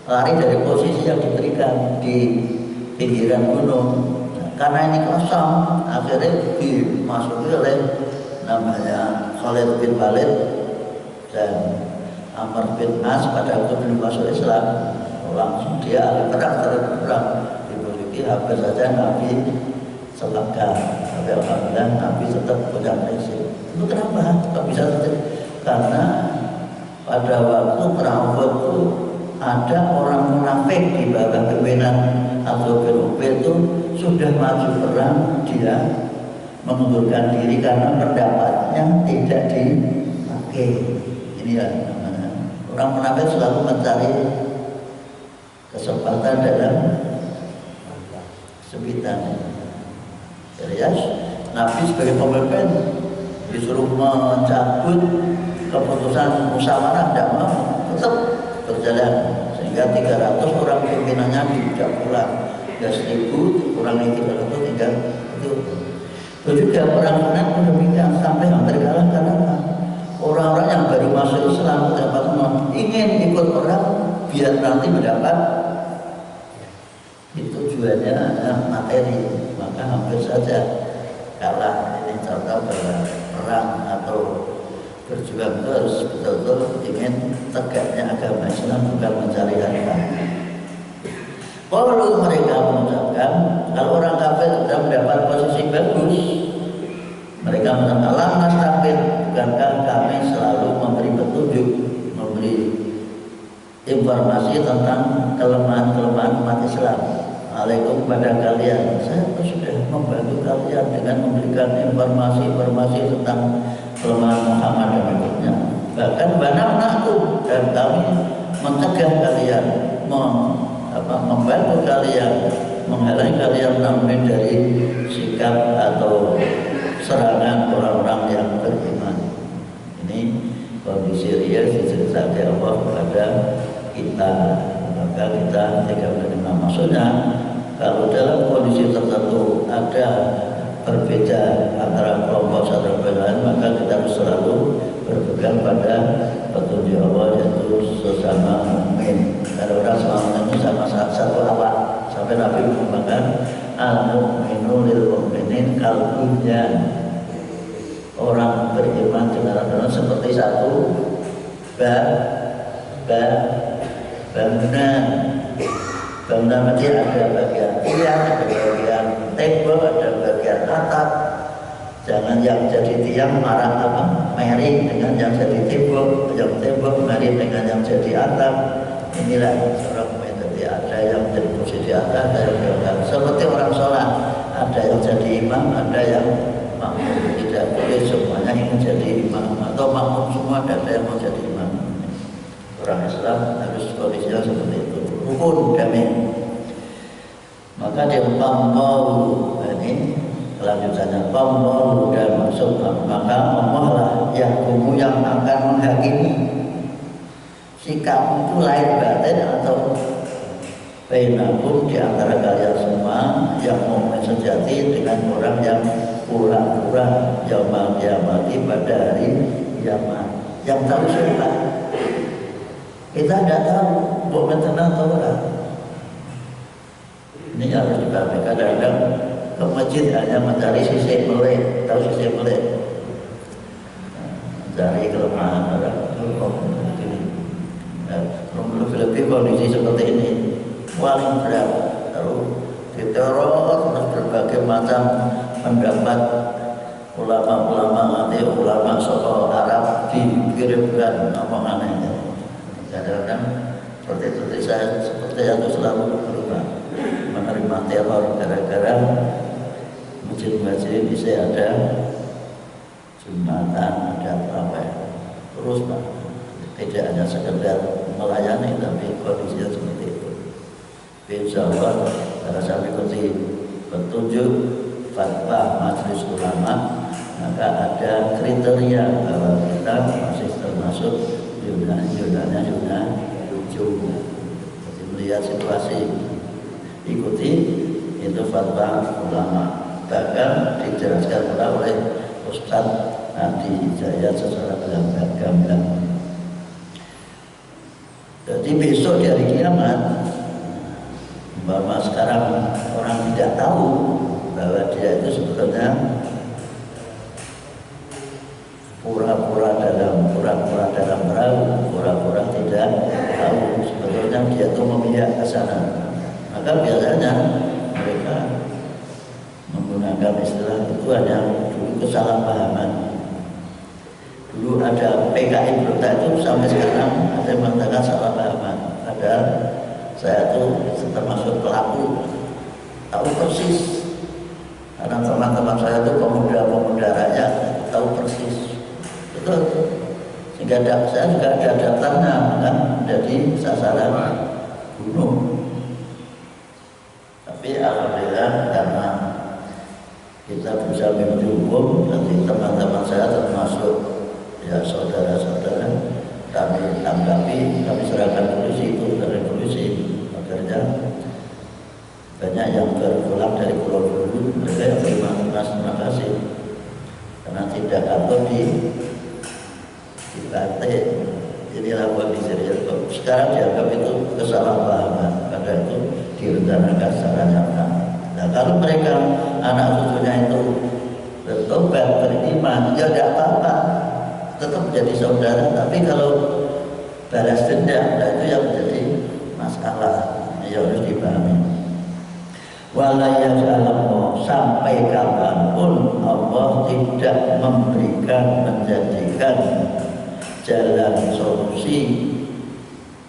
lari dari posisi yang diberikan di pinggiran gunung. Karena ini kosong, akhirnya dimasuki oleh namanya Khalid bin Walid dan Amr bin As pada waktu belum masuk Islam. Langsung dia ahli perang, terperang dimiliki hampir saja Nabi selangkah. Tapi alhamdulillah Nabi tetap punya prinsip. Itu kenapa? Kok bisa terjadi? Karena pada waktu perang Uhud itu ada orang munafik di bawah pimpinan Abdul bin Ubay itu sudah maju perang, dia mengundurkan diri karena pendapatnya tidak dipakai. Ini ya namanya orang munafik selalu mencari kesempatan dalam kesempitan. Jadi ya, Nabi sebagai pemimpin disuruh mencabut keputusan musyawarah, tidak mau, tetap berjalan sehingga 300 orang pimpinannya tidak pulang. Ya 1000 kurang dari 300 tinggal itu. Itu juga perang Hunain pun demikian sampai hampir kalah karena orang-orang yang baru masuk Islam dapat ingin ikut perang biar nanti mendapat itu tujuannya materi, maka hampir saja kalah. Ini contoh bahwa perang atau berjuang itu harus betul-betul ingin tegaknya agama Islam, bukan mencari harta. Kalau mereka mengucapkan, kalau orang kafir sudah mendapat posisi bagus, mereka mengatakan Allah nastaqim, bukankah kami selalu memberi petunjuk, memberi informasi tentang kelemahan-kelemahan umat Islam alaikum pada kalian. Saya sudah membantu kalian dengan memberikan informasi-informasi tentang kelemahan Muhammad dan berikutnya. Bahkan banaknakum, dan kami mencegah kalian, membantu kalian, menghalangi kalian namun dari sikap atau serangan orang-orang yang beriman. Ini kondisi real diceritakan Allah kepada kita, maka kita tidak menerima. Maksudnya kalau dalam kondisi tertentu ada berbeda antara kelompok satu dan lain, maka kita harus selalu berpegang pada petunjuk Allah, yaitu sesama mukmin. Kalau orang selama itu sama satu awak, sampai Nabi mengatakan al-mu'minu lil mu'minin kalbunya, orang beriman dengan orang seperti satu bangunan. Bangunan masjid ada bagian tiang, ada bagian tembok, ada bagian atap. Jangan yang jadi tiang marah miring dengan yang jadi tembok, yang tembok miring dengan yang jadi atap. Inilah seorang mukmin. Jadi ada yang jadi posisi atas, ada yang di belakang. Seperti orang sholat, ada yang jadi imam, ada yang makmum. Tidak boleh semuanya ingin jadi imam atau makmum semua, ada yang mau jadi imam. Orang Islam harus kondisinya seperti itu. Rukun damai. Maka dia pambalu ini kelanjutannya pambalu dan maksud, maka Allah lah yang akan menghakimi sikap itu lahir batin atau bainakum di antara kalian semua yang mukmin sejati dengan orang yang pura-pura yaumul qiyamati pada hari kiamat. Yang tahu siapa? Kita tidak tahu mukmin tenang atau tidak. Ini harus dipahami. Kadang-kadang ke masjid hanya mencari sisi melek, tahu sisi melek, mencari kelemahan orang. Lebih kondisi seperti ini paling berat, lalu diteror terus berbagai macam pendapat ulama-ulama nanti ulama soal Arab dikirimkan omongannya. Kadang-kadang seperti saya itu selalu berubah menerima teror gara-gara masjid-masjid bisa ada Jumatan, ada apa terus Pak, tidak hanya sekedar melayani tapi kondisinya seperti itu. Insya Allah karena saya ikuti petunjuk fatwa Majelis Ulama, maka ada kriteria bahwa kita masih termasuk zona hijau. Jadi melihat situasi, ikuti itu fatwa ulama. Bahkan dijelaskan pula oleh Ustaz Adi Hidayat secara gamblang. Jadi besok di hari kiamat, bahwa sekarang orang tidak tahu bahwa dia itu sebetulnya pura-pura dalam perahu, pura-pura tidak tahu sebetulnya dia itu memihak ke sana. Maka biasanya mereka menggunakan istilah itu hanya dulu kesalahpahaman. Dulu ada PKI Brota itu sampai sekarang ada yang mengatakan salah pahaman. Padahal saya itu termasuk pelaku, tahu persis. Karena teman-teman saya itu pemuda-pemuda rakyat, tahu persis. Betul. Sehingga saya juga ada daftarnya kan, jadi sasaran bunuh. Tapi alhamdulillah karena kita bisa mengikuti hukum, jadi teman-teman saya termasuk ya saudara-saudara kami tanggapi, kami serahkan polisi, itu dari polisi. Akhirnya banyak yang berpulang dari pulau dulu, mereka yang terima kasih karena tidak atau dibantai. Inilah kondisi real. Sekarang dianggap itu kesalahpahaman, padahal itu direncanakan secara nyata. Nah kalau mereka anak cucunya itu bertobat, beriman, ya tidak apa-apa, tetap menjadi saudara. Tapi kalau balas dendam, nah itu yang menjadi masalah, yang harus dipahami. Walayyajallahu, sampai kapanpun Allah tidak memberikan, menjadikan jalan solusi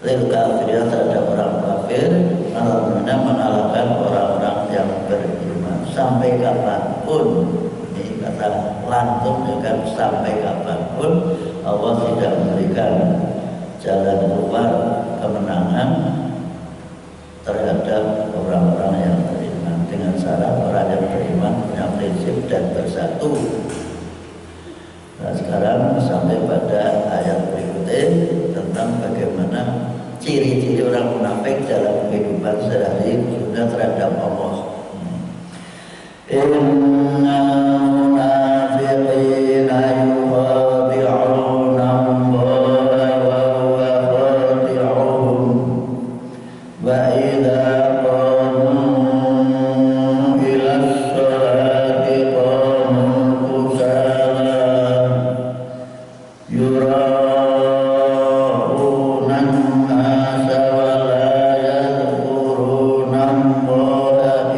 lil kafirin terhadap orang kafir, alhamdulillah mengalahkan orang-orang yang beriman. Sampai kapanpun, ini kata lantung dengan sampai kapanpun Allah tidak memberikan jalan keluar kemenangan terhadap orang-orang yang beriman, dengan syarat orang yang beriman punya prinsip dan bersatu. Nah sekarang sampai pada ayat berikutnya tentang bagaimana ciri-ciri orang munafik dalam kehidupan sehari khususnya terhadap Allah. Inna munafiqina yukhadi'una Allah wa huwa khadi'uhum wa idza qamu ila as-salati qamu kusala yura'una an-nasa wa la yadhkuruna Allah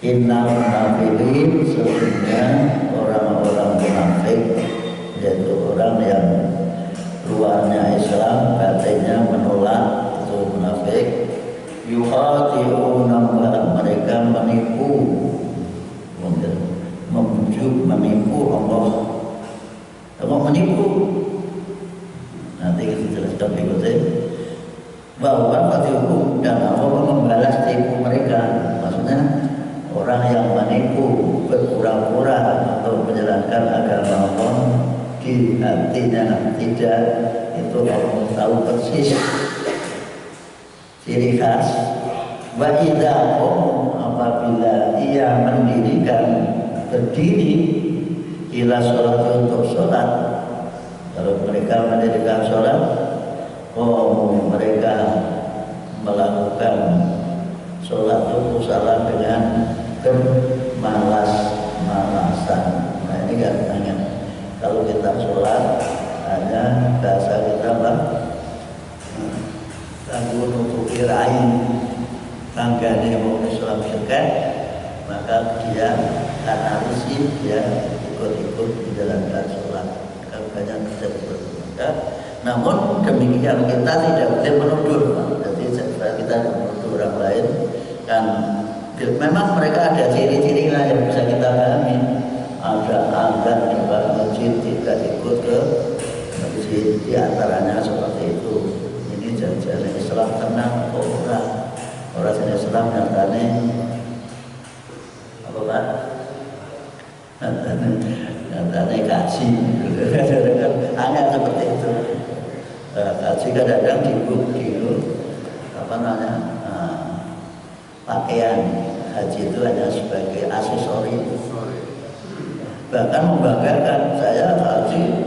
Innal munafiqin, sesungguhnya orang-orang munafik, yaitu orang yang luarnya Islam, batinnya menolak, itu munafik. Yukhadi'una, mereka menipu, membujuk, menipu Allah. Kalau menipu, nanti kita jelaskan berikutnya, bahwa dihukum dan Allah membalas tipu mereka. Maksudnya orang yang menipu berpura-pura untuk menjalankan agama Allah di hatinya tidak, itu Allah tahu persis ciri khas. Wa idza apabila ia mendirikan berdiri ila sholat, untuk sholat, kalau mereka mendirikan sholat, mereka melakukan sholat itu salah dengan bermalas-malasan. Nah ini katanya kalau kita sholat hanya bahasa kita apa? Tangguh nutupi raih tanggane mau Islam juga, maka dia karena risih dia ikut-ikut menjalankan sholat. Kalau banyak terjadi seperti. Namun demikian kita tidak boleh menuduh. Jadi kita menuduh orang lain kan. Memang mereka ada ciri-ciri lah yang bisa kita pahami. Ada azan di masjid tidak ikut ke masjid, di antaranya seperti itu. Ini jalan Islam tenang orang jenis Islam nyatanya apa Pak? Nyatanya kaji, hanya seperti itu. Kaji kadang-kadang di apa namanya pakaian haji itu hanya sebagai aksesori. Bahkan membanggakan, saya haji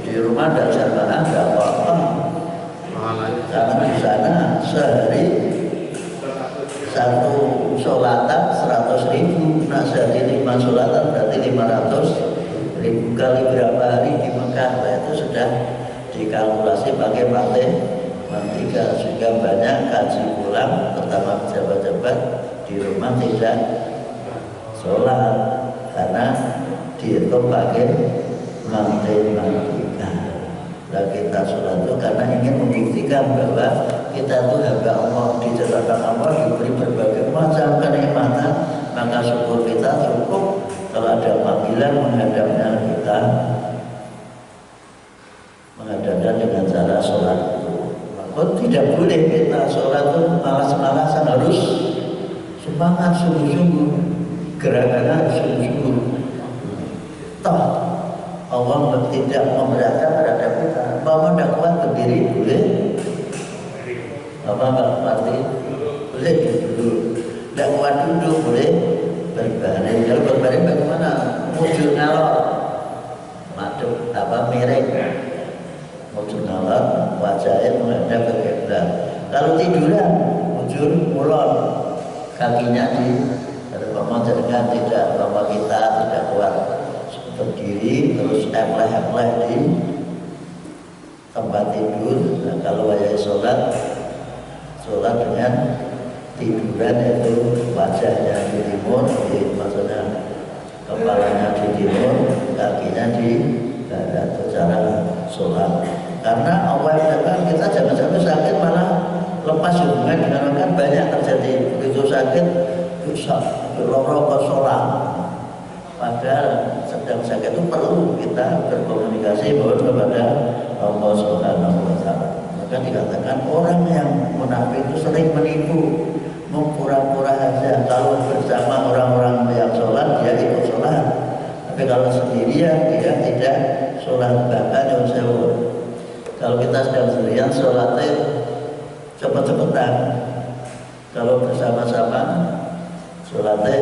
di rumah dan jamaah tidak apa-apa. Karena di sana sehari satu sholatan 100.000, nah sehari 5 sholatan berarti 500.000 kali berapa hari di Mekah. Nah, itu sudah dikalkulasi pakai matematika, sehingga banyak kaji pulang, terutama pejabat-pejabat di rumah tidak sholat karena dihitung pakai matematika. Nah, kita sholat itu karena ingin membuktikan bahwa kita itu hamba Allah, diciptakan Allah, diberi berbagai macam kenikmatan, maka syukur kita cukup kalau ada panggilan menghadapnya kita menghadapnya dengan cara sholat itu. Maka tidak boleh kita sholat itu malas-malasan, harus semangat sungguh-sungguh, gerakannya sungguh-sungguh. Toh Allah tidak memberatkan terhadap kita. Mau tidak kuat berdiri boleh, apa nggak pasti boleh duduk, tidak kuat duduk boleh berbaring. Kalau berbaring bagaimana? Mujur ngalor, madep apa miring, mujur ngalor, wajahnya menghadap ke kiblat. Kalau tiduran, mujur mulon, kakinya di pemotongan, tidak bahwa kita tidak kuat berdiri terus epleh-epleh di tempat tidur. Nah, kalau wajah sholat dengan tiduran, yaitu wajahnya di timur, maksudnya kepalanya di timur, kakinya di barat, itu cara sholat. Karena Allah yang kita jangan sampai sakit malah lepas hubungan dengan orang, banyak terjadi. Begitu sakit bisa berlorong ke sholat, padahal sedang sakit itu perlu kita berkomunikasi kepada Allah Subhanahu wa Ta'ala. Maka dikatakan orang yang munafik itu sering menipu, mempura-pura saja. Kalau bersama orang-orang yang sholat, dia ikut sholat, tapi kalau sendirian dia tidak sholat. Bahkan yang sewa, kalau kita sedang sendirian sholatnya cepet-cepetan, kalau bersama-sama sholatnya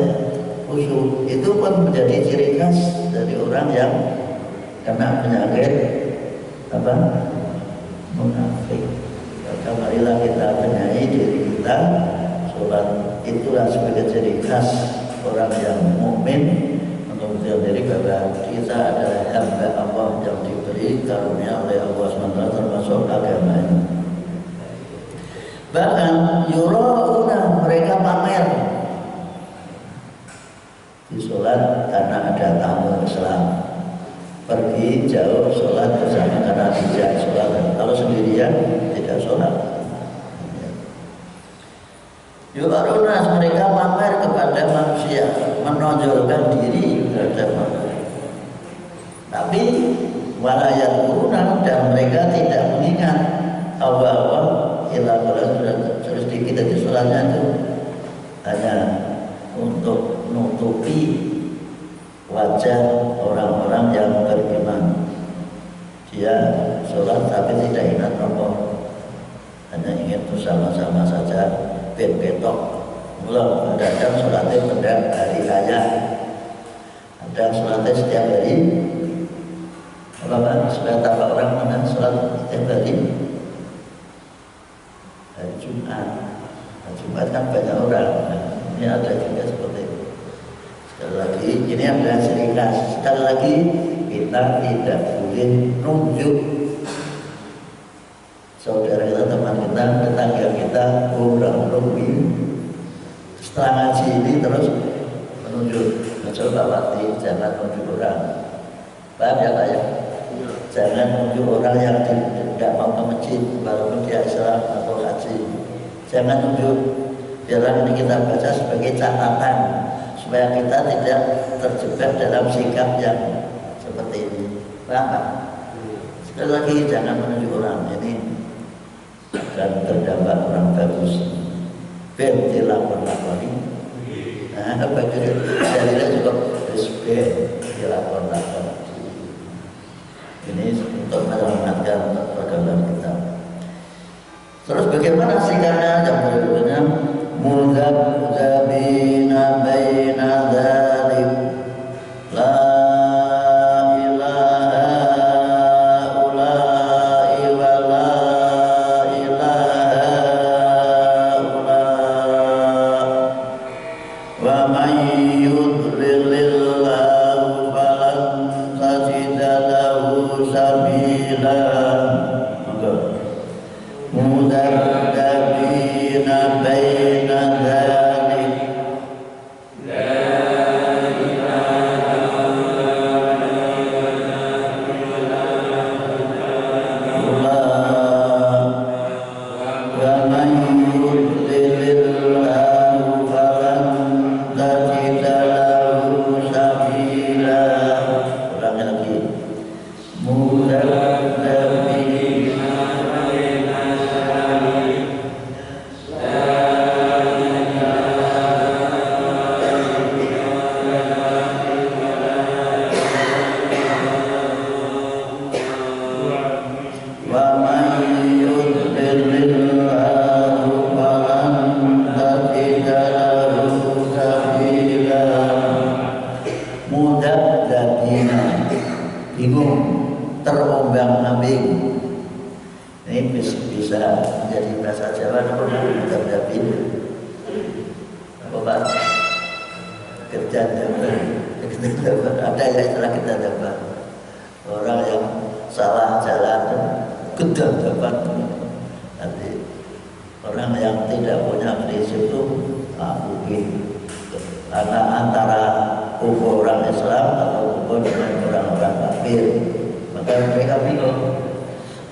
khusyuk. Itu pun menjadi ciri khas dari orang yang kena penyakit apa? Munafik. Maka marilah kita benahi diri kita. Sholat itulah sebagai ciri khas orang yang mukmin, untuk menjadi diri bahwa kita adalah hamba Allah yang diberi karunia oleh Allah SWT, termasuk agama ini. Bahkan yurauna, mereka pamer. sholat karena ada tamu Islam, pergi jauh sholat bersama karena tidak sholat. Kalau sendirian tidak sholat. Yu'arunas, mereka pamer kepada manusia, menonjolkan diri terhadap manusia. Tapi walayat guna, dan mereka tidak mengingat Allah ilah sedikit dari sholatnya itu hanya untuk menutupi wajah orang-orang yang beriman. Dia sholat tapi tidak ingat Allah, hanya ingin bersama-sama saja, betok. Mulai ada sholatnya pada hari raya, ada sholatnya setiap hari. Apa supaya tambah orang mana sholat setiap hari? Hari Jumat. Hari Jumat kan banyak orang. Ini ada juga seperti itu. Sekali lagi, ini adalah ciri khas. Sekali lagi, kita tidak boleh nunjuk saudara kita, teman kita, tetangga kita, orang lebih. Setelah ngaji ini terus menunjuk. Coba Wati, jangan nunjuk orang. Paham ya Pak ya? Jangan nunjuk orang yang tidak mau ke masjid walaupun dia Islam atau haji. Jangan nunjuk. Biarlah ini kita baca sebagai catatan supaya kita tidak terjebak dalam sikap yang seperti ini. Paham Pak? Sekali lagi jangan menunjuk orang ini dan terdampak orang bagus. Bentilah lagi. Nah, bagi saya juga respect dilapor lagi. Ini untuk menyelamatkan pergaulan kita. Terus bagaimana sikapnya yang berikutnya? Mudzabzabina baina dzalik la ilaha ula'i wa la ilaha ula' wa man yudlilillahu falan tajida lahu sabila. Mudzabzabina baina dzalik wa man yudlilillahu falan tajida lahu sabila. Ulangi lagi. Mudzabzabina bingung, terombang-ambing. Ini bisa menjadi bahasa Jawa namanya mudzabzabin. Apa Pak? Kedadaban. Ada ya istilah kedadaban. Orang yang salah jalan, kedadaban. Nanti orang yang tidak punya prinsip itu mungkin karena antara kumpul orang Islam atau kumpul dengan orang-orang kafir, maka mereka bingung.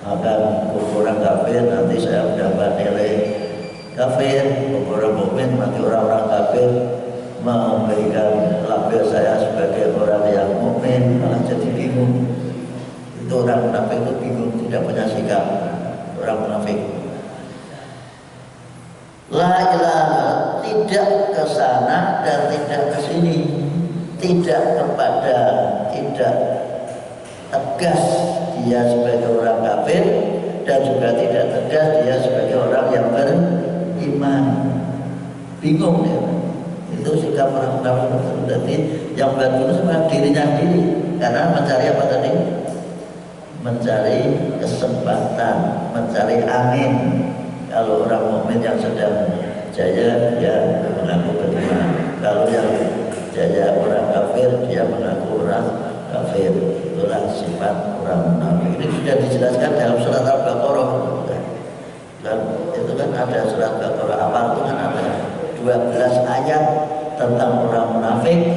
Maka kumpul orang kafir nanti saya mendapat nilai kafir, kumpul orang mukmin nanti orang-orang kafir memberikan label saya sebagai orang yang mukmin, malah jadi bingung. Itu orang munafik itu bingung, tidak punya sikap. Orang munafik la ilaha, tidak ke sana dan tidak ke sini, tidak kepada, tidak tegas dia sebagai orang kafir dan juga tidak tegas dia sebagai orang yang beriman. Bingung ya. Itu sikap orang munafik. Jadi yang batin itu sebenarnya dirinya sendiri, karena mencari apa tadi? Mencari kesempatan, mencari angin. Kalau orang mukmin yang sedang jaya dia mengaku beriman. Kalau yang jaya orang kafir dia mengaku orang kafir. Itulah sifat orang munafik. Ini sudah dijelaskan dalam surat Al-Baqarah. Dan itu kan ada surat Al-Baqarah awal itu kan ada 12 ayat tentang orang munafik.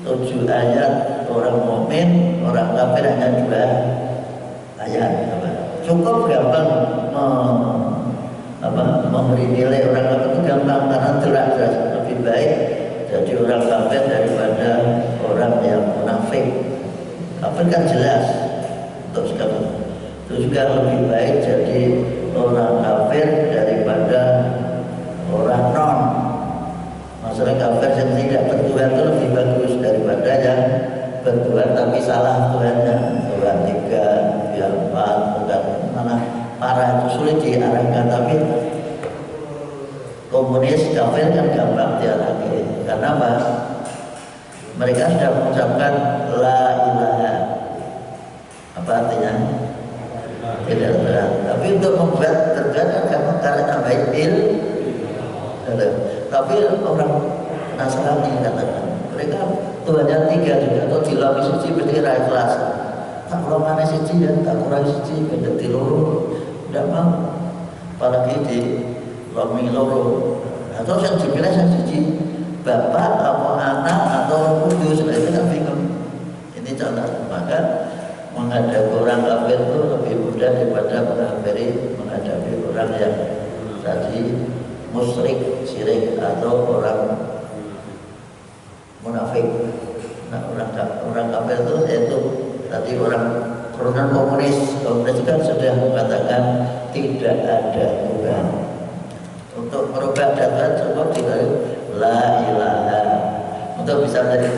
7 ayat orang mukmin, orang kafir hanya 2 ayat. Cukup gampang memberi nilai orang kafir itu gampang karena jelas lebih baik jadi orang kafir daripada orang yang munafik. Kafir kan jelas untuk sekarang. Itu juga lebih baik jadi orang kafir daripada orang non. Masalah kafir yang tidak bertuhan itu lebih bagus daripada yang bertuhan tapi salah Tuhannya. Tuhan 3, Tuhan 4, bukan malah parah, itu sulit diarahkan. Tapi komunis kafir kan gampang diarahkan. Karena apa? Mereka sudah mengucapkan la ilaha. Apa artinya? Tidak berat. Tapi untuk membuat terberat kan gampang karena tambahin Tapi orang Nasrani katakan mereka Tuhannya 3 juga atau dilami siji berarti ra ikhlas. Tak kurang mana siji dan tak kurang siji beda loro. Tidak mau. Apalagi di lami loro. Atau yang dipilih yang siji bapak atau anak atau kudus, itu kan bingung. Ini contoh. Maka menghadapi orang kafir itu lebih mudah daripada menghadapi orang yang tadi musyrik, syirik atau orang munafik. Nah, orang kafir itu tadi orang keturunan komunis kan sudah mengatakan tidak ada Tuhan. Untuk merubah Tuhan cukup tidak la ilaha. Untuk bisa menjadi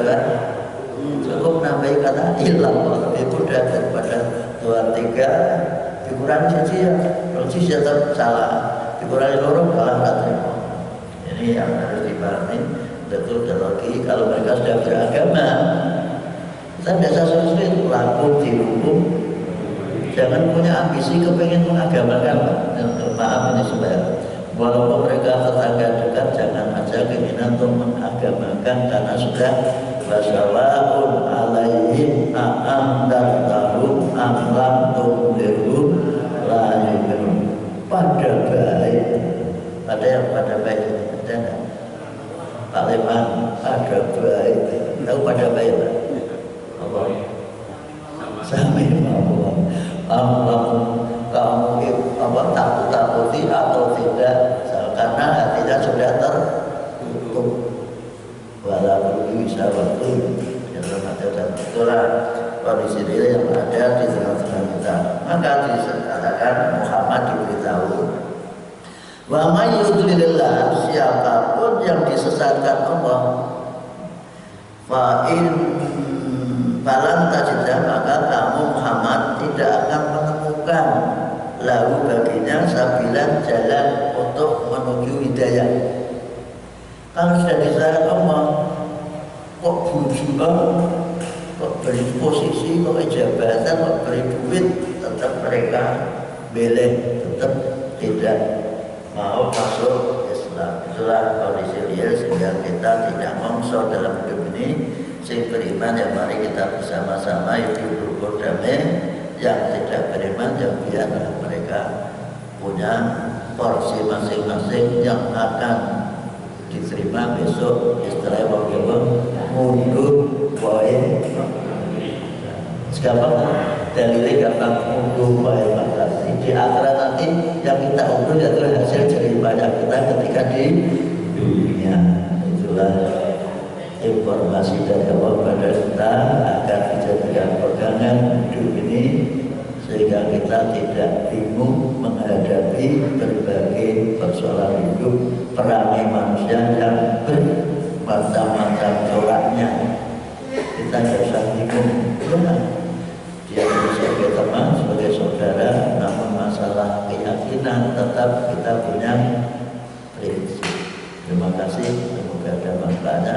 Tuhan cukup nambahin kata illallah, lebih mudah daripada Tuhan 3 dikurangi siji ya, kalau siji tetap salah, dikurangi loro kalah katanya. Ini yang harus dipahami betul. Lagi kalau mereka sudah beragama, kita biasa sulit laku di hukum. Jangan punya ambisi kepengen mengagamakan. Maaf ini supaya walaupun mereka tetangga dekat, jangan aja keinginan untuk mengagamakan karena sudah wassalamun alaihim a'amdartahum amlam tumlirum la yu'minun. Pada baik, ada yang pada baik, ada enggak? Pak Leman, pada baik, tahu pada baik Pak? Apa? Sami Allah. Allah kamu takut-takuti atau tidak, karena hatinya sudah tertutup. Walaupun bisa waktu yang remaja dan itulah kondisi real yang ada di tengah-tengah kita. Maka dikatakan Muhammad diberitahu, wa may yudlilillah, siapapun yang disesatkan Allah, fa in falan tajidah, maka kamu Muhammad tidak akan menemukan lalu baginya sabilan, jalan untuk menuju hidayah. Kalau sudah disesatkan Allah, kok bujuan, kok beri posisi, kok jabatan, kok beri duit, tetap mereka beleh, tetap tidak mau masuk Islam. Itulah kondisi real sehingga kita tidak mongso dalam hidup ini. Sing beriman ya mari kita bersama-sama hidup rukun damai. Yang tidak beriman ya biarlah mereka punya porsi masing-masing yang akan diterima besok. Istilah wong mundur wae. Sekarang dalilnya gampang, mundur wae makasih. Di akhirat nanti yang kita undur yaitu hasil jerih payah kita ketika di dunia. Itulah informasi dari Allah pada kita agar dijadikan pegangan hidup ini sehingga kita tidak bingung menghadapi berbagai persoalan hidup, perangai manusia yang bermacam-macam coraknya. Kita tidak usah bingung. Dia sebagai teman, sebagai saudara, namun masalah keyakinan tetap kita punya prinsip. Terima kasih, semoga ada manfaatnya.